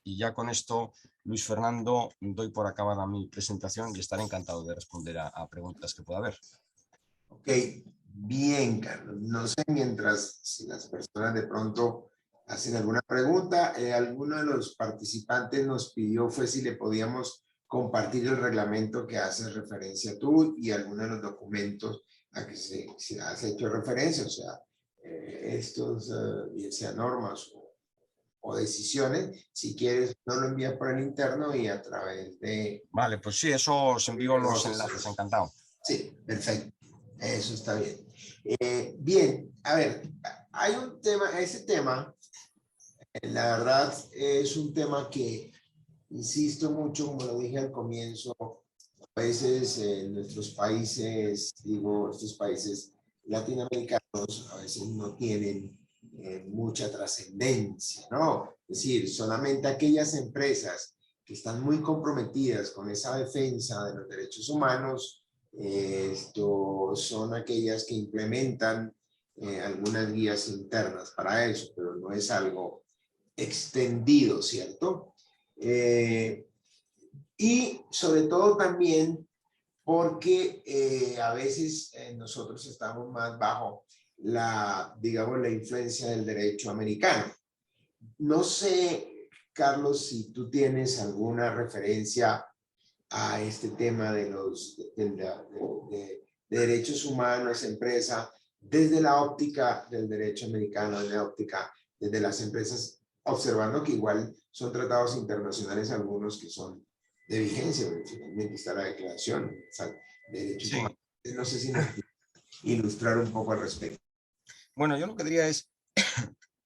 Speaker 2: Y ya con esto, Luis Fernando, doy por acabada mi presentación y estaré encantado de responder a preguntas que pueda haber.
Speaker 1: Ok, bien, Carlos. No sé, mientras si las personas de pronto hacen alguna pregunta, alguno de los participantes nos pidió fue si le podíamos compartir el reglamento que hace referencia tú y algunos de los documentos a que se has hecho referencia, o sea, estos, bien sean normas o decisiones, si quieres, no lo envías por el interno y a través de...
Speaker 2: Vale, pues sí, eso os envío los enlaces, encantado.
Speaker 1: Sí, perfecto. Eso está bien. Bien, a ver, hay un tema, ese tema, la verdad es un tema que insisto mucho, como lo dije al comienzo, a veces en nuestros países, digo, estos países latinoamericanos a veces no tienen mucha trascendencia, ¿no? Es decir, solamente aquellas empresas que están muy comprometidas con esa defensa de los derechos humanos, esto son aquellas que implementan algunas guías internas para eso, pero no es algo extendido, ¿cierto? Y sobre todo también porque a veces nosotros estamos más bajo la, digamos, la influencia del derecho americano. No sé, Carlos, si tú tienes alguna referencia a este tema de de derechos humanos, empresa, desde la óptica del derecho americano, desde la óptica desde las empresas, observando que igual son tratados internacionales algunos que son de vigencia, porque finalmente está la Declaración Universal de Derechos Humanos.
Speaker 2: Sí.
Speaker 1: No sé si nos ilustrar un poco al respecto.
Speaker 2: Bueno, yo lo que diría es,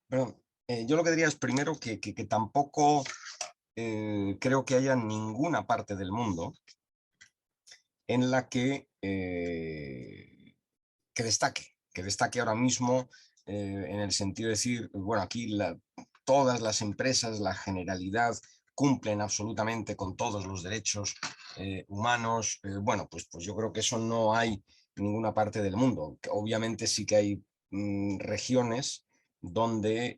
Speaker 2: perdón, yo lo que diría es primero que tampoco creo que haya ninguna parte del mundo en la que destaque ahora mismo en el sentido de decir, bueno, aquí todas las empresas, la generalidad, cumplen absolutamente con todos los derechos humanos. Bueno, pues yo creo que eso no hay en ninguna parte del mundo. Obviamente sí que hay regiones donde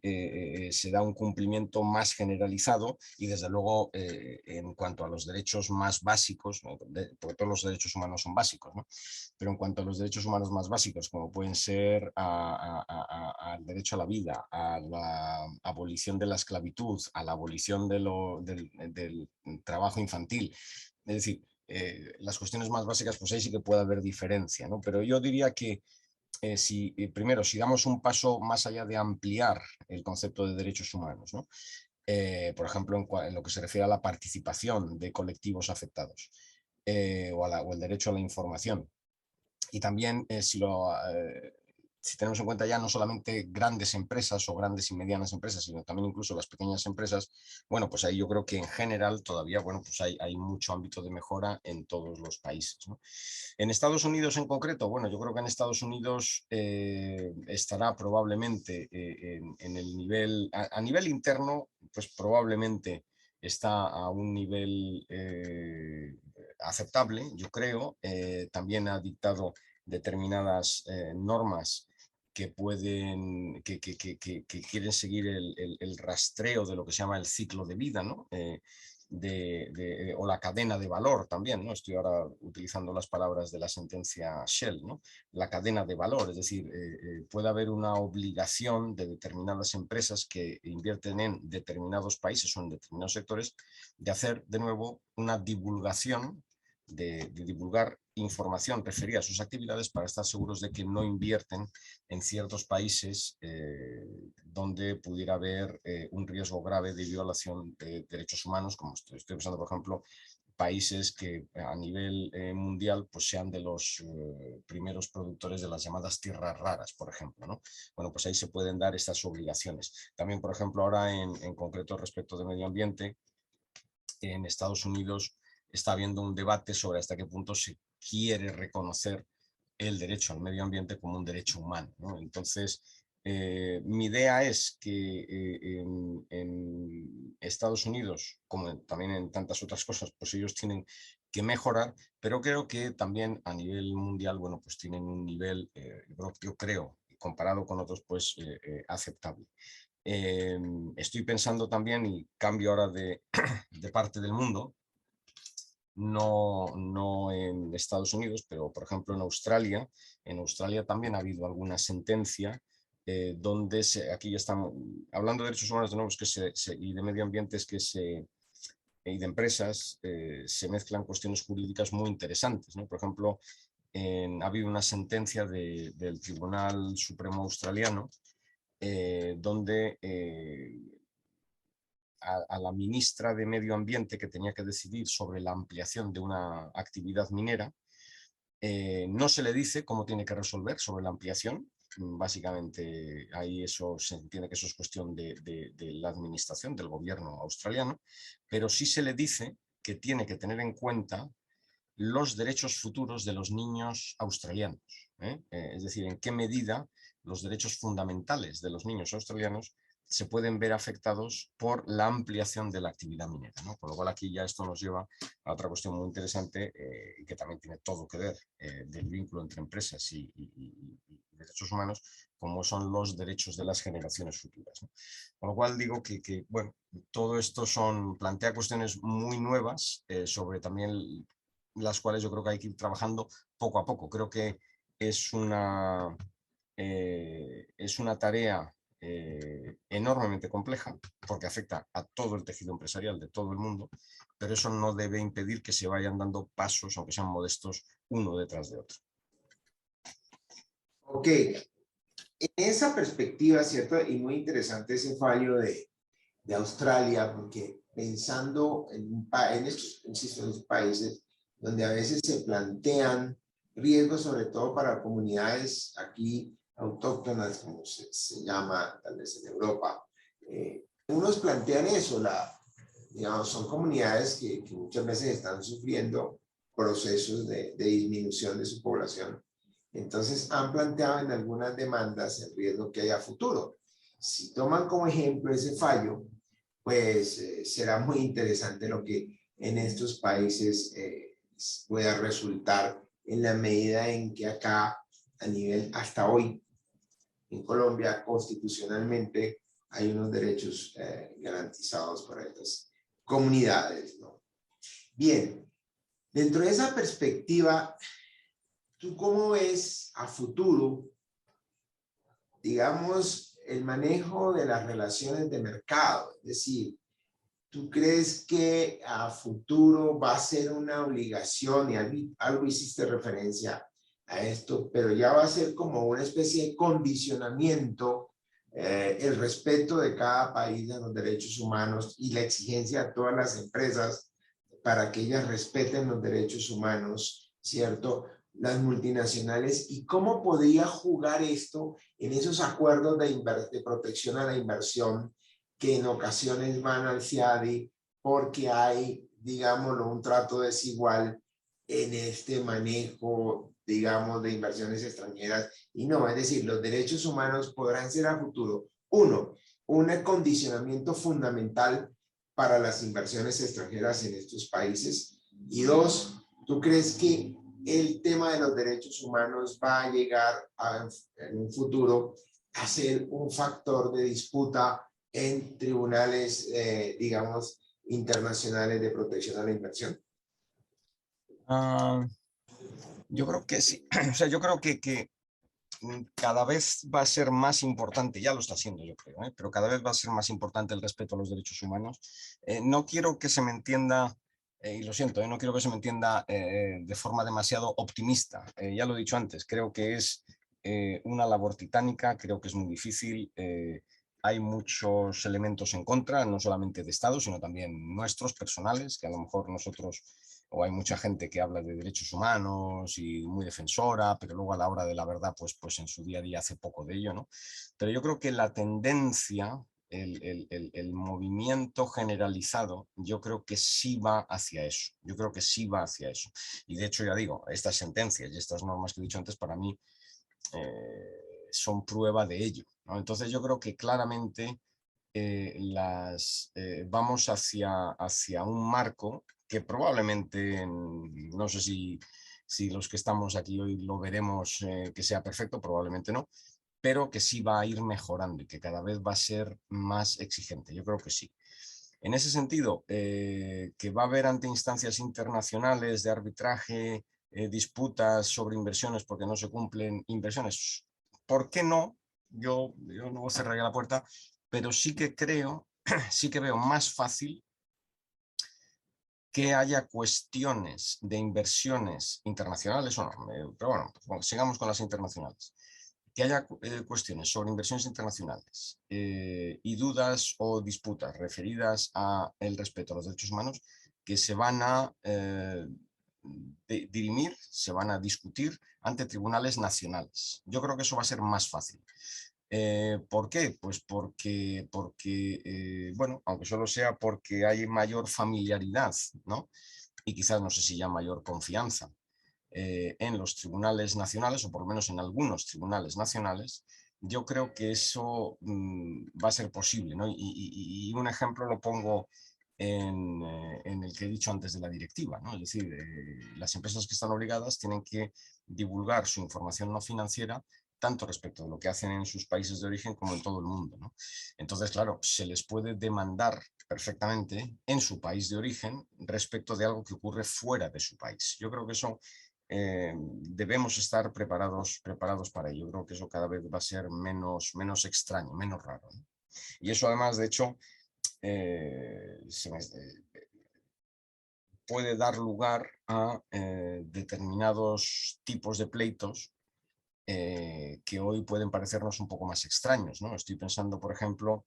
Speaker 2: se da un cumplimiento más generalizado y desde luego en cuanto a los derechos más básicos, ¿no? Porque todos los derechos humanos son básicos, ¿no? Pero en cuanto a los derechos humanos más básicos, como pueden ser al derecho a la vida, a la abolición de la esclavitud, a la abolición del trabajo infantil, es decir, las cuestiones más básicas, pues ahí sí que puede haber diferencia, ¿no? Pero yo diría que primero, si damos un paso más allá de ampliar el concepto de derechos humanos, ¿no? Por ejemplo, en lo que se refiere a la participación de colectivos afectados o el derecho a la información. Y también si tenemos en cuenta ya no solamente grandes empresas o grandes y medianas empresas, sino también incluso las pequeñas empresas, bueno, pues ahí yo creo que en general todavía, bueno, pues hay mucho ámbito de mejora en todos los países, ¿no? En Estados Unidos en concreto, bueno, yo creo que en Estados Unidos estará probablemente en el nivel, a nivel interno, pues probablemente está a un nivel aceptable, yo creo. También ha dictado determinadas normas que pueden, que quieren seguir el rastreo de lo que se llama el ciclo de vida, ¿no? O la cadena de valor también, ¿no? Estoy ahora utilizando las palabras de la sentencia Shell, ¿no? La cadena de valor, es decir, puede haber una obligación de determinadas empresas que invierten en determinados países o en determinados sectores de hacer de nuevo una divulgación de divulgar información referida a sus actividades para estar seguros de que no invierten en ciertos países donde pudiera haber un riesgo grave de violación de derechos humanos, como estoy pensando, por ejemplo, países que a nivel mundial pues sean de los primeros productores de las llamadas tierras raras, por ejemplo, ¿no? Bueno, pues ahí se pueden dar estas obligaciones. También, por ejemplo, ahora en concreto respecto de medio ambiente, en Estados Unidos está habiendo un debate sobre hasta qué punto se quiere reconocer el derecho al medio ambiente como un derecho humano, ¿no? Entonces, mi idea es que en Estados Unidos, como también en tantas otras cosas, pues ellos tienen que mejorar, pero creo que también a nivel mundial, bueno, pues tienen un nivel, yo creo, comparado con otros, pues aceptable. Estoy pensando también, y cambio ahora de parte del mundo, no en Estados Unidos, pero por ejemplo en Australia también ha habido alguna sentencia donde aquí ya estamos hablando de derechos humanos de nuevo y de medio ambiente y de empresas, se mezclan cuestiones jurídicas muy interesantes, ¿no? Por ejemplo, ha habido una sentencia del Tribunal Supremo Australiano donde a la ministra de Medio Ambiente que tenía que decidir sobre la ampliación de una actividad minera, no se le dice cómo tiene que resolver sobre la ampliación. Básicamente ahí eso se entiende que eso es cuestión de la administración del gobierno australiano, pero sí se le dice que tiene que tener en cuenta los derechos futuros de los niños australianos. Es decir, en qué medida los derechos fundamentales de los niños australianos se pueden ver afectados por la ampliación de la actividad minera, ¿no? Con lo cual aquí ya esto nos lleva a otra cuestión muy interesante y que también tiene todo que ver del vínculo entre empresas y derechos humanos, como son los derechos de las generaciones futuras, ¿no? Con lo cual digo bueno, todo esto plantea cuestiones muy nuevas sobre también las cuales yo creo que hay que ir trabajando poco a poco. Creo que es es una tarea enormemente compleja porque afecta a todo el tejido empresarial de todo el mundo, pero eso no debe impedir que se vayan dando pasos, aunque sean modestos, uno detrás de otro.
Speaker 1: Ok, en esa perspectiva, ¿cierto? Y muy interesante ese fallo de Australia, porque pensando en estos, insisto, en estos países donde a veces se plantean riesgos, sobre todo para comunidades aquí autóctonas, como se llama tal vez en Europa, unos plantean eso, digamos, son comunidades que muchas veces están sufriendo procesos de disminución de su población. Entonces han planteado en algunas demandas el riesgo que hay a futuro. Si toman como ejemplo ese fallo, pues será muy interesante lo que en estos países pueda resultar en la medida en que acá, a nivel hasta hoy, en Colombia, constitucionalmente, hay unos derechos garantizados para estas comunidades, ¿no? Bien, dentro de esa perspectiva, ¿tú cómo ves a futuro, digamos, el manejo de las relaciones de mercado? Es decir, ¿tú crees que a futuro va a ser una obligación, y algo hiciste referencia a esto, pero ya va a ser como una especie de condicionamiento, el respeto de cada país a los derechos humanos y la exigencia a todas las empresas para que ellas respeten los derechos humanos, ¿cierto? Las multinacionales, y cómo podría jugar esto en esos acuerdos de protección a la inversión que en ocasiones van al CIADI porque hay, digámoslo, un trato desigual en este manejo, digamos, de inversiones extranjeras. Y no, es decir, los derechos humanos podrán ser a futuro, uno, un acondicionamiento fundamental para las inversiones extranjeras en estos países. Y dos, ¿tú crees que el tema de los derechos humanos va a llegar en un futuro a ser un factor de disputa en tribunales, digamos, internacionales de protección a la inversión?
Speaker 2: Ah, yo creo que sí. O sea, yo creo que cada vez va a ser más importante, ya lo está haciendo yo creo, pero cada vez va a ser más importante el respeto a los derechos humanos. No quiero que se me entienda, y lo siento, no quiero que se me entienda de forma demasiado optimista. Ya lo he dicho antes, creo que es una labor titánica, creo que es muy difícil. Hay muchos elementos en contra, no solamente de Estado, sino también nuestros personales, que a lo mejor nosotros o hay mucha gente que habla de derechos humanos y muy defensora, pero luego a la hora de la verdad, pues en su día a día hace poco de ello, ¿no? Pero yo creo que la tendencia, el movimiento generalizado, yo creo que sí va hacia eso. Yo creo que sí va hacia eso. Y de hecho, ya digo, estas sentencias y estas normas que he dicho antes, para mí son prueba de ello, ¿no? Entonces yo creo que claramente vamos hacia un marco que probablemente, no sé si los que estamos aquí hoy lo veremos que sea perfecto, probablemente no, pero que sí va a ir mejorando y que cada vez va a ser más exigente. Yo creo que sí. En ese sentido, que va a haber ante instancias internacionales de arbitraje disputas sobre inversiones porque no se cumplen inversiones. ¿Por qué no? Yo no cerraría la puerta, pero sí que creo, sí que veo más fácil que haya cuestiones de inversiones internacionales o no, pero bueno, sigamos con las internacionales, que haya cuestiones sobre inversiones internacionales y dudas o disputas referidas a el respeto a los derechos humanos que se van a dirimir, se van a discutir ante tribunales nacionales. Yo creo que eso va a ser más fácil. ¿Por qué? Pues porque bueno, aunque solo sea porque hay mayor familiaridad, ¿no? Y quizás no sé si ya mayor confianza en los tribunales nacionales, o por lo menos en algunos tribunales nacionales, yo creo que eso va a ser posible, ¿no? Y un ejemplo lo pongo en el que he dicho antes de la directiva, ¿no? Es decir, las empresas que están obligadas tienen que divulgar su información no financiera tanto respecto de lo que hacen en sus países de origen como en todo el mundo, ¿no? Entonces, claro, se les puede demandar perfectamente en su país de origen respecto de algo que ocurre fuera de su país. Yo creo que eso debemos estar preparados para ello. Yo creo que eso cada vez va a ser menos extraño, menos raro, ¿no? Y eso además, de hecho, puede dar lugar a determinados tipos de pleitos que hoy pueden parecernos un poco más extraños, ¿no? Estoy pensando, por ejemplo,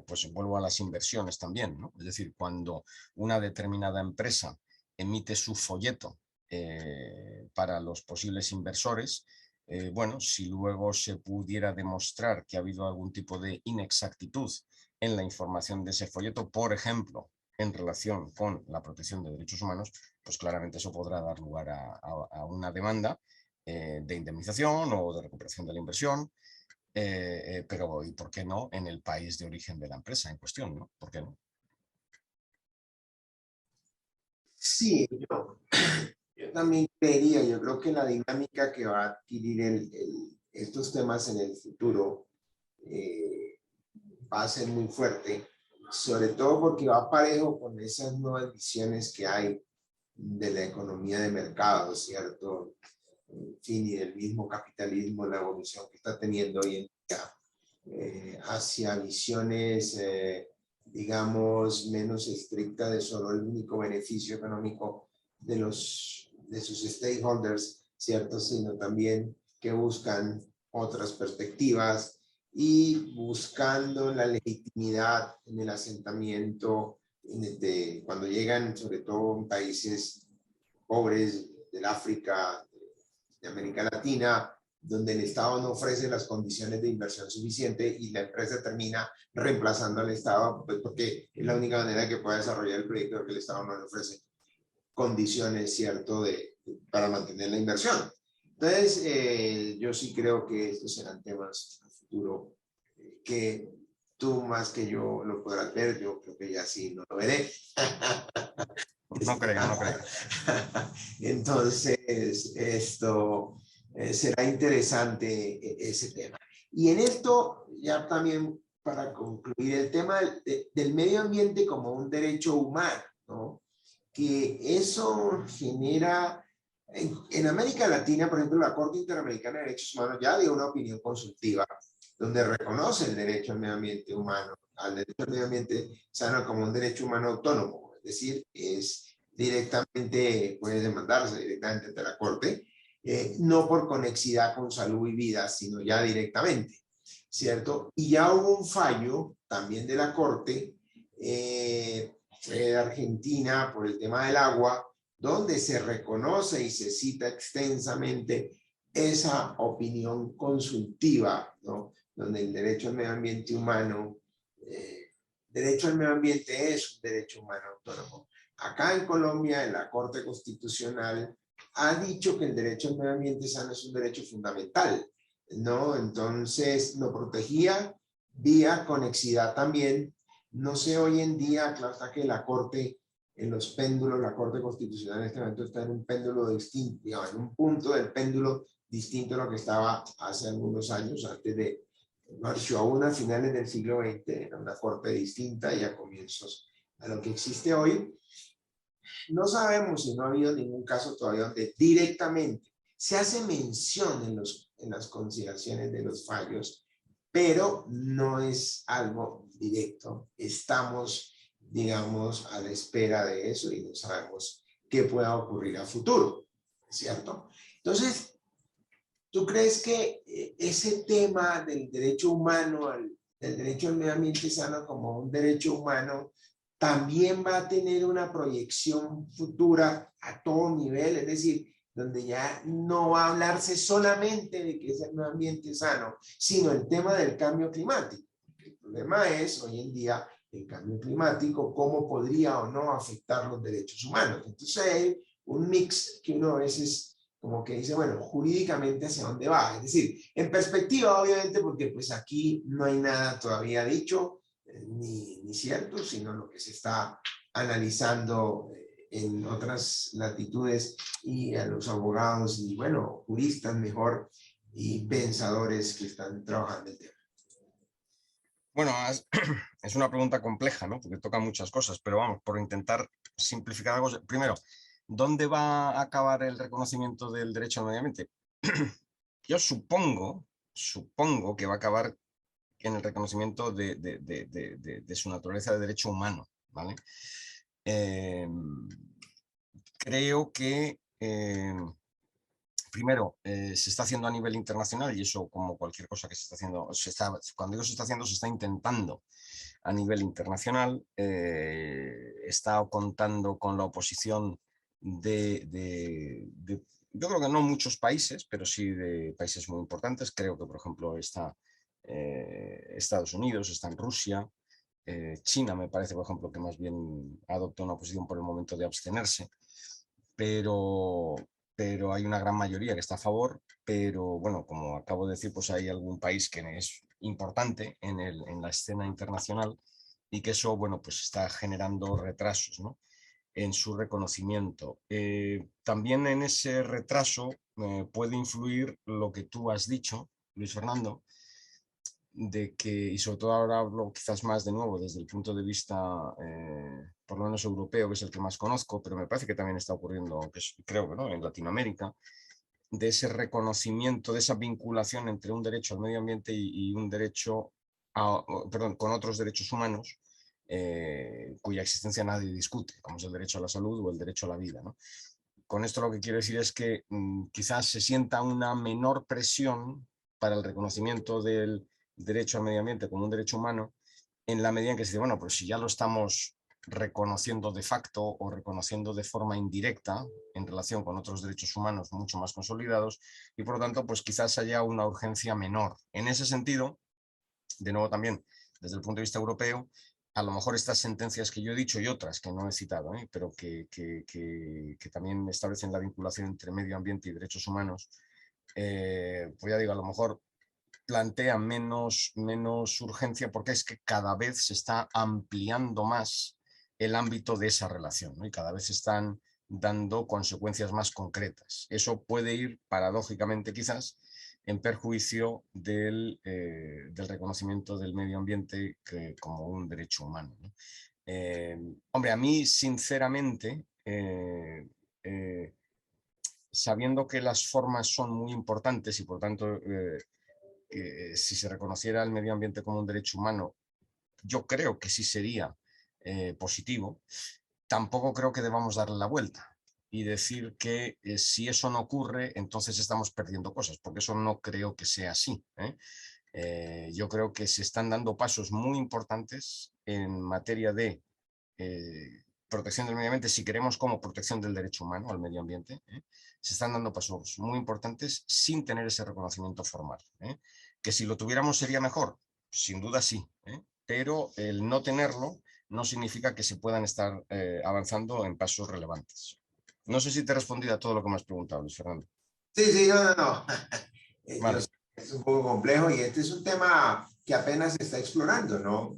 Speaker 2: pues vuelvo a las inversiones también, ¿no? Es decir, cuando una determinada empresa emite su folleto para los posibles inversores, bueno, si luego se pudiera demostrar que ha habido algún tipo de inexactitud en la información de ese folleto, por ejemplo, en relación con la protección de derechos humanos, pues claramente eso podrá dar lugar a una demanda de indemnización o de recuperación de la inversión, pero ¿y por qué no en el país de origen de la empresa en cuestión, ¿no? ¿Por qué no?
Speaker 1: Sí, yo también creería, yo creo que la dinámica que va a adquirir estos temas en el futuro va a ser muy fuerte, sobre todo porque va parejo con esas nuevas visiones que hay de la economía de mercado, ¿cierto? En fin, y del mismo capitalismo, la evolución que está teniendo hoy en día hacia visiones, digamos, menos estrictas de solo el único beneficio económico de sus stakeholders, ¿cierto? Sino también que buscan otras perspectivas y buscando la legitimidad en el asentamiento cuando llegan, sobre todo en países pobres del África, de América Latina, donde el Estado no ofrece las condiciones de inversión suficiente y la empresa termina reemplazando al Estado, pues porque es la única manera que pueda desarrollar el proyecto, porque el Estado no le ofrece condiciones, ¿cierto?, para mantener la inversión. Entonces, yo sí creo que estos serán temas a futuro que tú más que yo lo podrás ver, yo creo que ya sí no lo veré.
Speaker 2: No creo, no creo.
Speaker 1: Entonces, esto será interesante ese tema. Y en esto, ya también para concluir, el tema del medio ambiente como un derecho humano, ¿no? Que eso genera, en América Latina, por ejemplo, la Corte Interamericana de Derechos Humanos ya dio una opinión consultiva donde reconoce el derecho al medio ambiente humano, al derecho al medio ambiente sano como un derecho humano autónomo, es decir, es directamente, puede demandarse directamente ante la Corte, no por conexidad con salud y vida, sino ya directamente, ¿cierto? Y ya hubo un fallo también de la Corte, fue de Argentina por el tema del agua, donde se reconoce y se cita extensamente esa opinión consultiva, ¿no? Donde el derecho al medio ambiente humano, derecho al medio ambiente es un derecho humano autónomo. Acá en Colombia, en la Corte Constitucional, ha dicho que el derecho al medio ambiente sano es un derecho fundamental, ¿no? Entonces, lo protegía vía conexidad también. No sé hoy en día, claro está que la Corte, en los péndulos, la Corte Constitucional en este momento está en un péndulo distinto, digamos, en un punto del péndulo distinto a lo que estaba hace algunos años, antes de marchó aún a finales del siglo XX, era una corte distinta y a comienzos a lo que existe hoy. No sabemos si no ha habido ningún caso todavía donde directamente se hace mención en las consideraciones de los fallos, pero no es algo directo. Estamos, digamos, a la espera de eso y no sabemos qué pueda ocurrir a futuro, ¿cierto? Entonces, ¿tú crees que ese tema del derecho humano, del derecho al medio ambiente sano como un derecho humano, también va a tener una proyección futura a todo nivel? Es decir, donde ya no va a hablarse solamente de que es el medio ambiente sano, sino el tema del cambio climático. El problema es, hoy en día, el cambio climático, cómo podría o no afectar los derechos humanos. Entonces hay un mix que uno a veces como que dice, bueno, jurídicamente hacia dónde va. Es decir, en perspectiva, obviamente, porque pues aquí no hay nada todavía dicho, ni cierto, sino lo que se está analizando en otras latitudes y a los abogados y, bueno, juristas mejor y pensadores que están trabajando el tema.
Speaker 2: Bueno, es una pregunta compleja, ¿no? Porque toca muchas cosas, pero vamos, por intentar simplificar algo. Primero, ¿dónde va a acabar el reconocimiento del derecho al medio ambiente? Yo supongo que va a acabar en el reconocimiento de su naturaleza de derecho humano, ¿vale? Creo que primero, se está haciendo a nivel internacional y eso, como cualquier cosa que se está haciendo, cuando digo se está haciendo, se está intentando a nivel internacional. Está contando con la oposición yo creo que no muchos países, pero sí de países muy importantes. Creo que, por ejemplo, está Estados Unidos, está en Rusia. China me parece, por ejemplo, que más bien adopta una posición por el momento de abstenerse, pero, pero hay una gran mayoría que está a favor. Pero bueno, como acabo de decir, pues hay algún país que es importante en la escena internacional y que eso, bueno, pues está generando retrasos, ¿no?, en su reconocimiento. También en ese retraso puede influir lo que tú has dicho, Luis Fernando, de que, y sobre todo ahora hablo quizás más de nuevo desde el punto de vista, por lo menos europeo, que es el que más conozco, pero me parece que también está ocurriendo, creo que no, en Latinoamérica, de ese reconocimiento, de esa vinculación entre un derecho al medio ambiente y un derecho perdón, con otros derechos humanos, cuya existencia nadie discute, como es el derecho a la salud o el derecho a la vida, ¿no? Con esto lo que quiero decir es que quizás se sienta una menor presión para el reconocimiento del derecho al medio ambiente como un derecho humano, en la medida en que se dice, bueno, pues si ya lo estamos reconociendo de facto o reconociendo de forma indirecta en relación con otros derechos humanos mucho más consolidados, y por lo tanto, pues quizás haya una urgencia menor. En ese sentido, de nuevo también, desde el punto de vista europeo, a lo mejor estas sentencias que yo he dicho y otras que no he citado, pero que también establecen la vinculación entre medio ambiente y derechos humanos, pues ya digo, a lo mejor plantea menos urgencia, porque es que cada vez se está ampliando más el ámbito de esa relación, ¿no? Y cada vez se están dando consecuencias más concretas. Eso puede ir, paradójicamente quizás, en perjuicio del reconocimiento del medio ambiente como un derecho humano, ¿no? Hombre, a mí, sinceramente, sabiendo que las formas son muy importantes y por tanto si se reconociera el medio ambiente como un derecho humano, yo creo que sí sería positivo. Tampoco creo que debamos darle la vuelta y decir que si eso no ocurre, entonces estamos perdiendo cosas, porque eso no creo que sea así. Yo creo que se están dando pasos muy importantes en materia de protección del medio ambiente, si queremos como protección del derecho humano al medio ambiente. Se están dando pasos muy importantes sin tener ese reconocimiento formal. Que si lo tuviéramos sería mejor, sin duda sí, pero el no tenerlo no significa que se puedan estar avanzando en pasos relevantes. No sé si te he respondido a todo lo que me has preguntado, Luis Fernando.
Speaker 1: Sí, sí, no, no, no. Yo
Speaker 2: Vale.
Speaker 1: sé que es un poco complejo y este es un tema que apenas se está explorando, ¿no?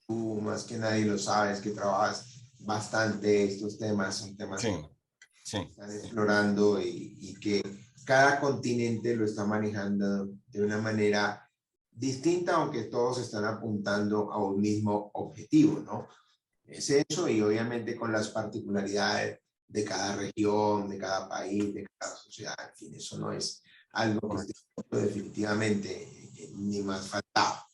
Speaker 1: Tú más que nadie lo sabes, que trabajas bastante estos temas, son temas
Speaker 2: Sí,
Speaker 1: que
Speaker 2: sí.
Speaker 1: están explorando y que cada continente lo está manejando de una manera distinta, aunque todos están apuntando a un mismo objetivo, ¿no? Es eso, y obviamente con las particularidades de cada región, de cada país, de cada sociedad. En fin, eso no es algo que esté definitivamente ni más faltaba.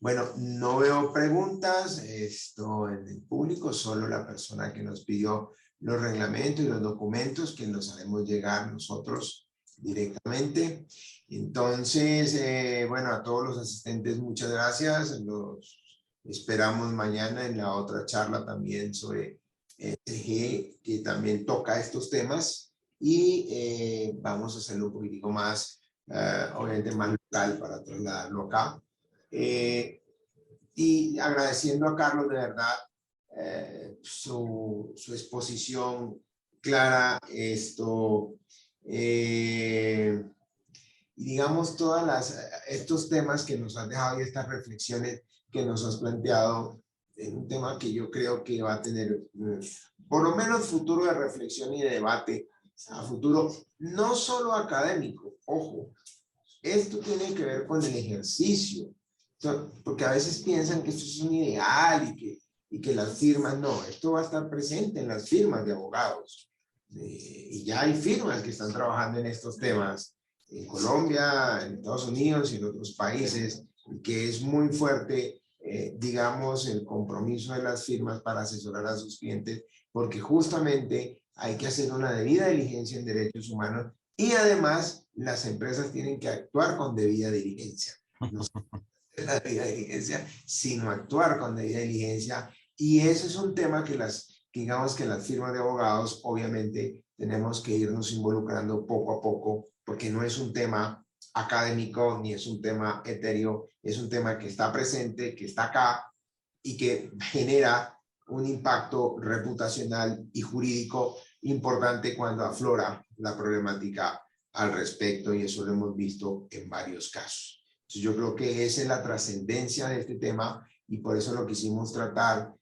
Speaker 1: Bueno, no veo preguntas esto en el público, solo la persona que nos pidió los reglamentos y los documentos que nos haremos llegar nosotros directamente. Entonces, bueno, a todos los asistentes, muchas gracias. Los esperamos mañana en la otra charla también sobre ESG, que también toca estos temas, y vamos a hacerlo un poquitico más, obviamente más local para trasladarlo acá. Y agradeciendo a Carlos de verdad su exposición clara, y digamos estos temas que nos has dejado y estas reflexiones que nos has planteado en un tema que yo creo que va a tener por lo menos futuro de reflexión y de debate a futuro, no solo académico, ojo, esto tiene que ver con el ejercicio, porque a veces piensan que esto es un ideal y que las firmas, no, esto va a estar presente en las firmas de abogados. Y ya hay firmas que están trabajando en estos temas en Colombia, en Estados Unidos y en otros países, que es muy fuerte, digamos, el compromiso de las firmas para asesorar a sus clientes, porque justamente hay que hacer una debida diligencia en derechos humanos Y además, las empresas tienen que actuar con debida diligencia. No solo la debida diligencia, sino actuar con debida diligencia. Y ese es un tema que digamos que las firmas de abogados, obviamente, tenemos que irnos involucrando poco a poco, porque no es un tema académico ni es un tema etéreo, es un tema que está presente, que está acá y que genera un impacto reputacional y jurídico importante cuando aflora la problemática al respecto, y eso lo hemos visto en varios casos. Entonces, yo creo que esa es la trascendencia de este tema y por eso lo quisimos tratar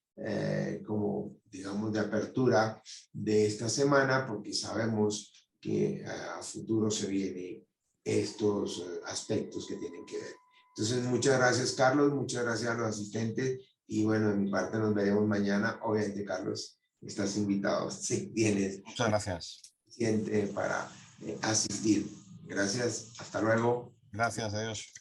Speaker 1: como, digamos, de apertura de esta semana, porque sabemos que a futuro se vienen estos aspectos que tienen que ver. Entonces, muchas gracias, Carlos, muchas gracias a los asistentes y bueno, de mi parte nos veremos mañana. Obviamente, Carlos, estás invitado si tienes
Speaker 2: Muchas gracias.
Speaker 1: suficiente para asistir. Gracias, hasta luego.
Speaker 2: Gracias, adiós.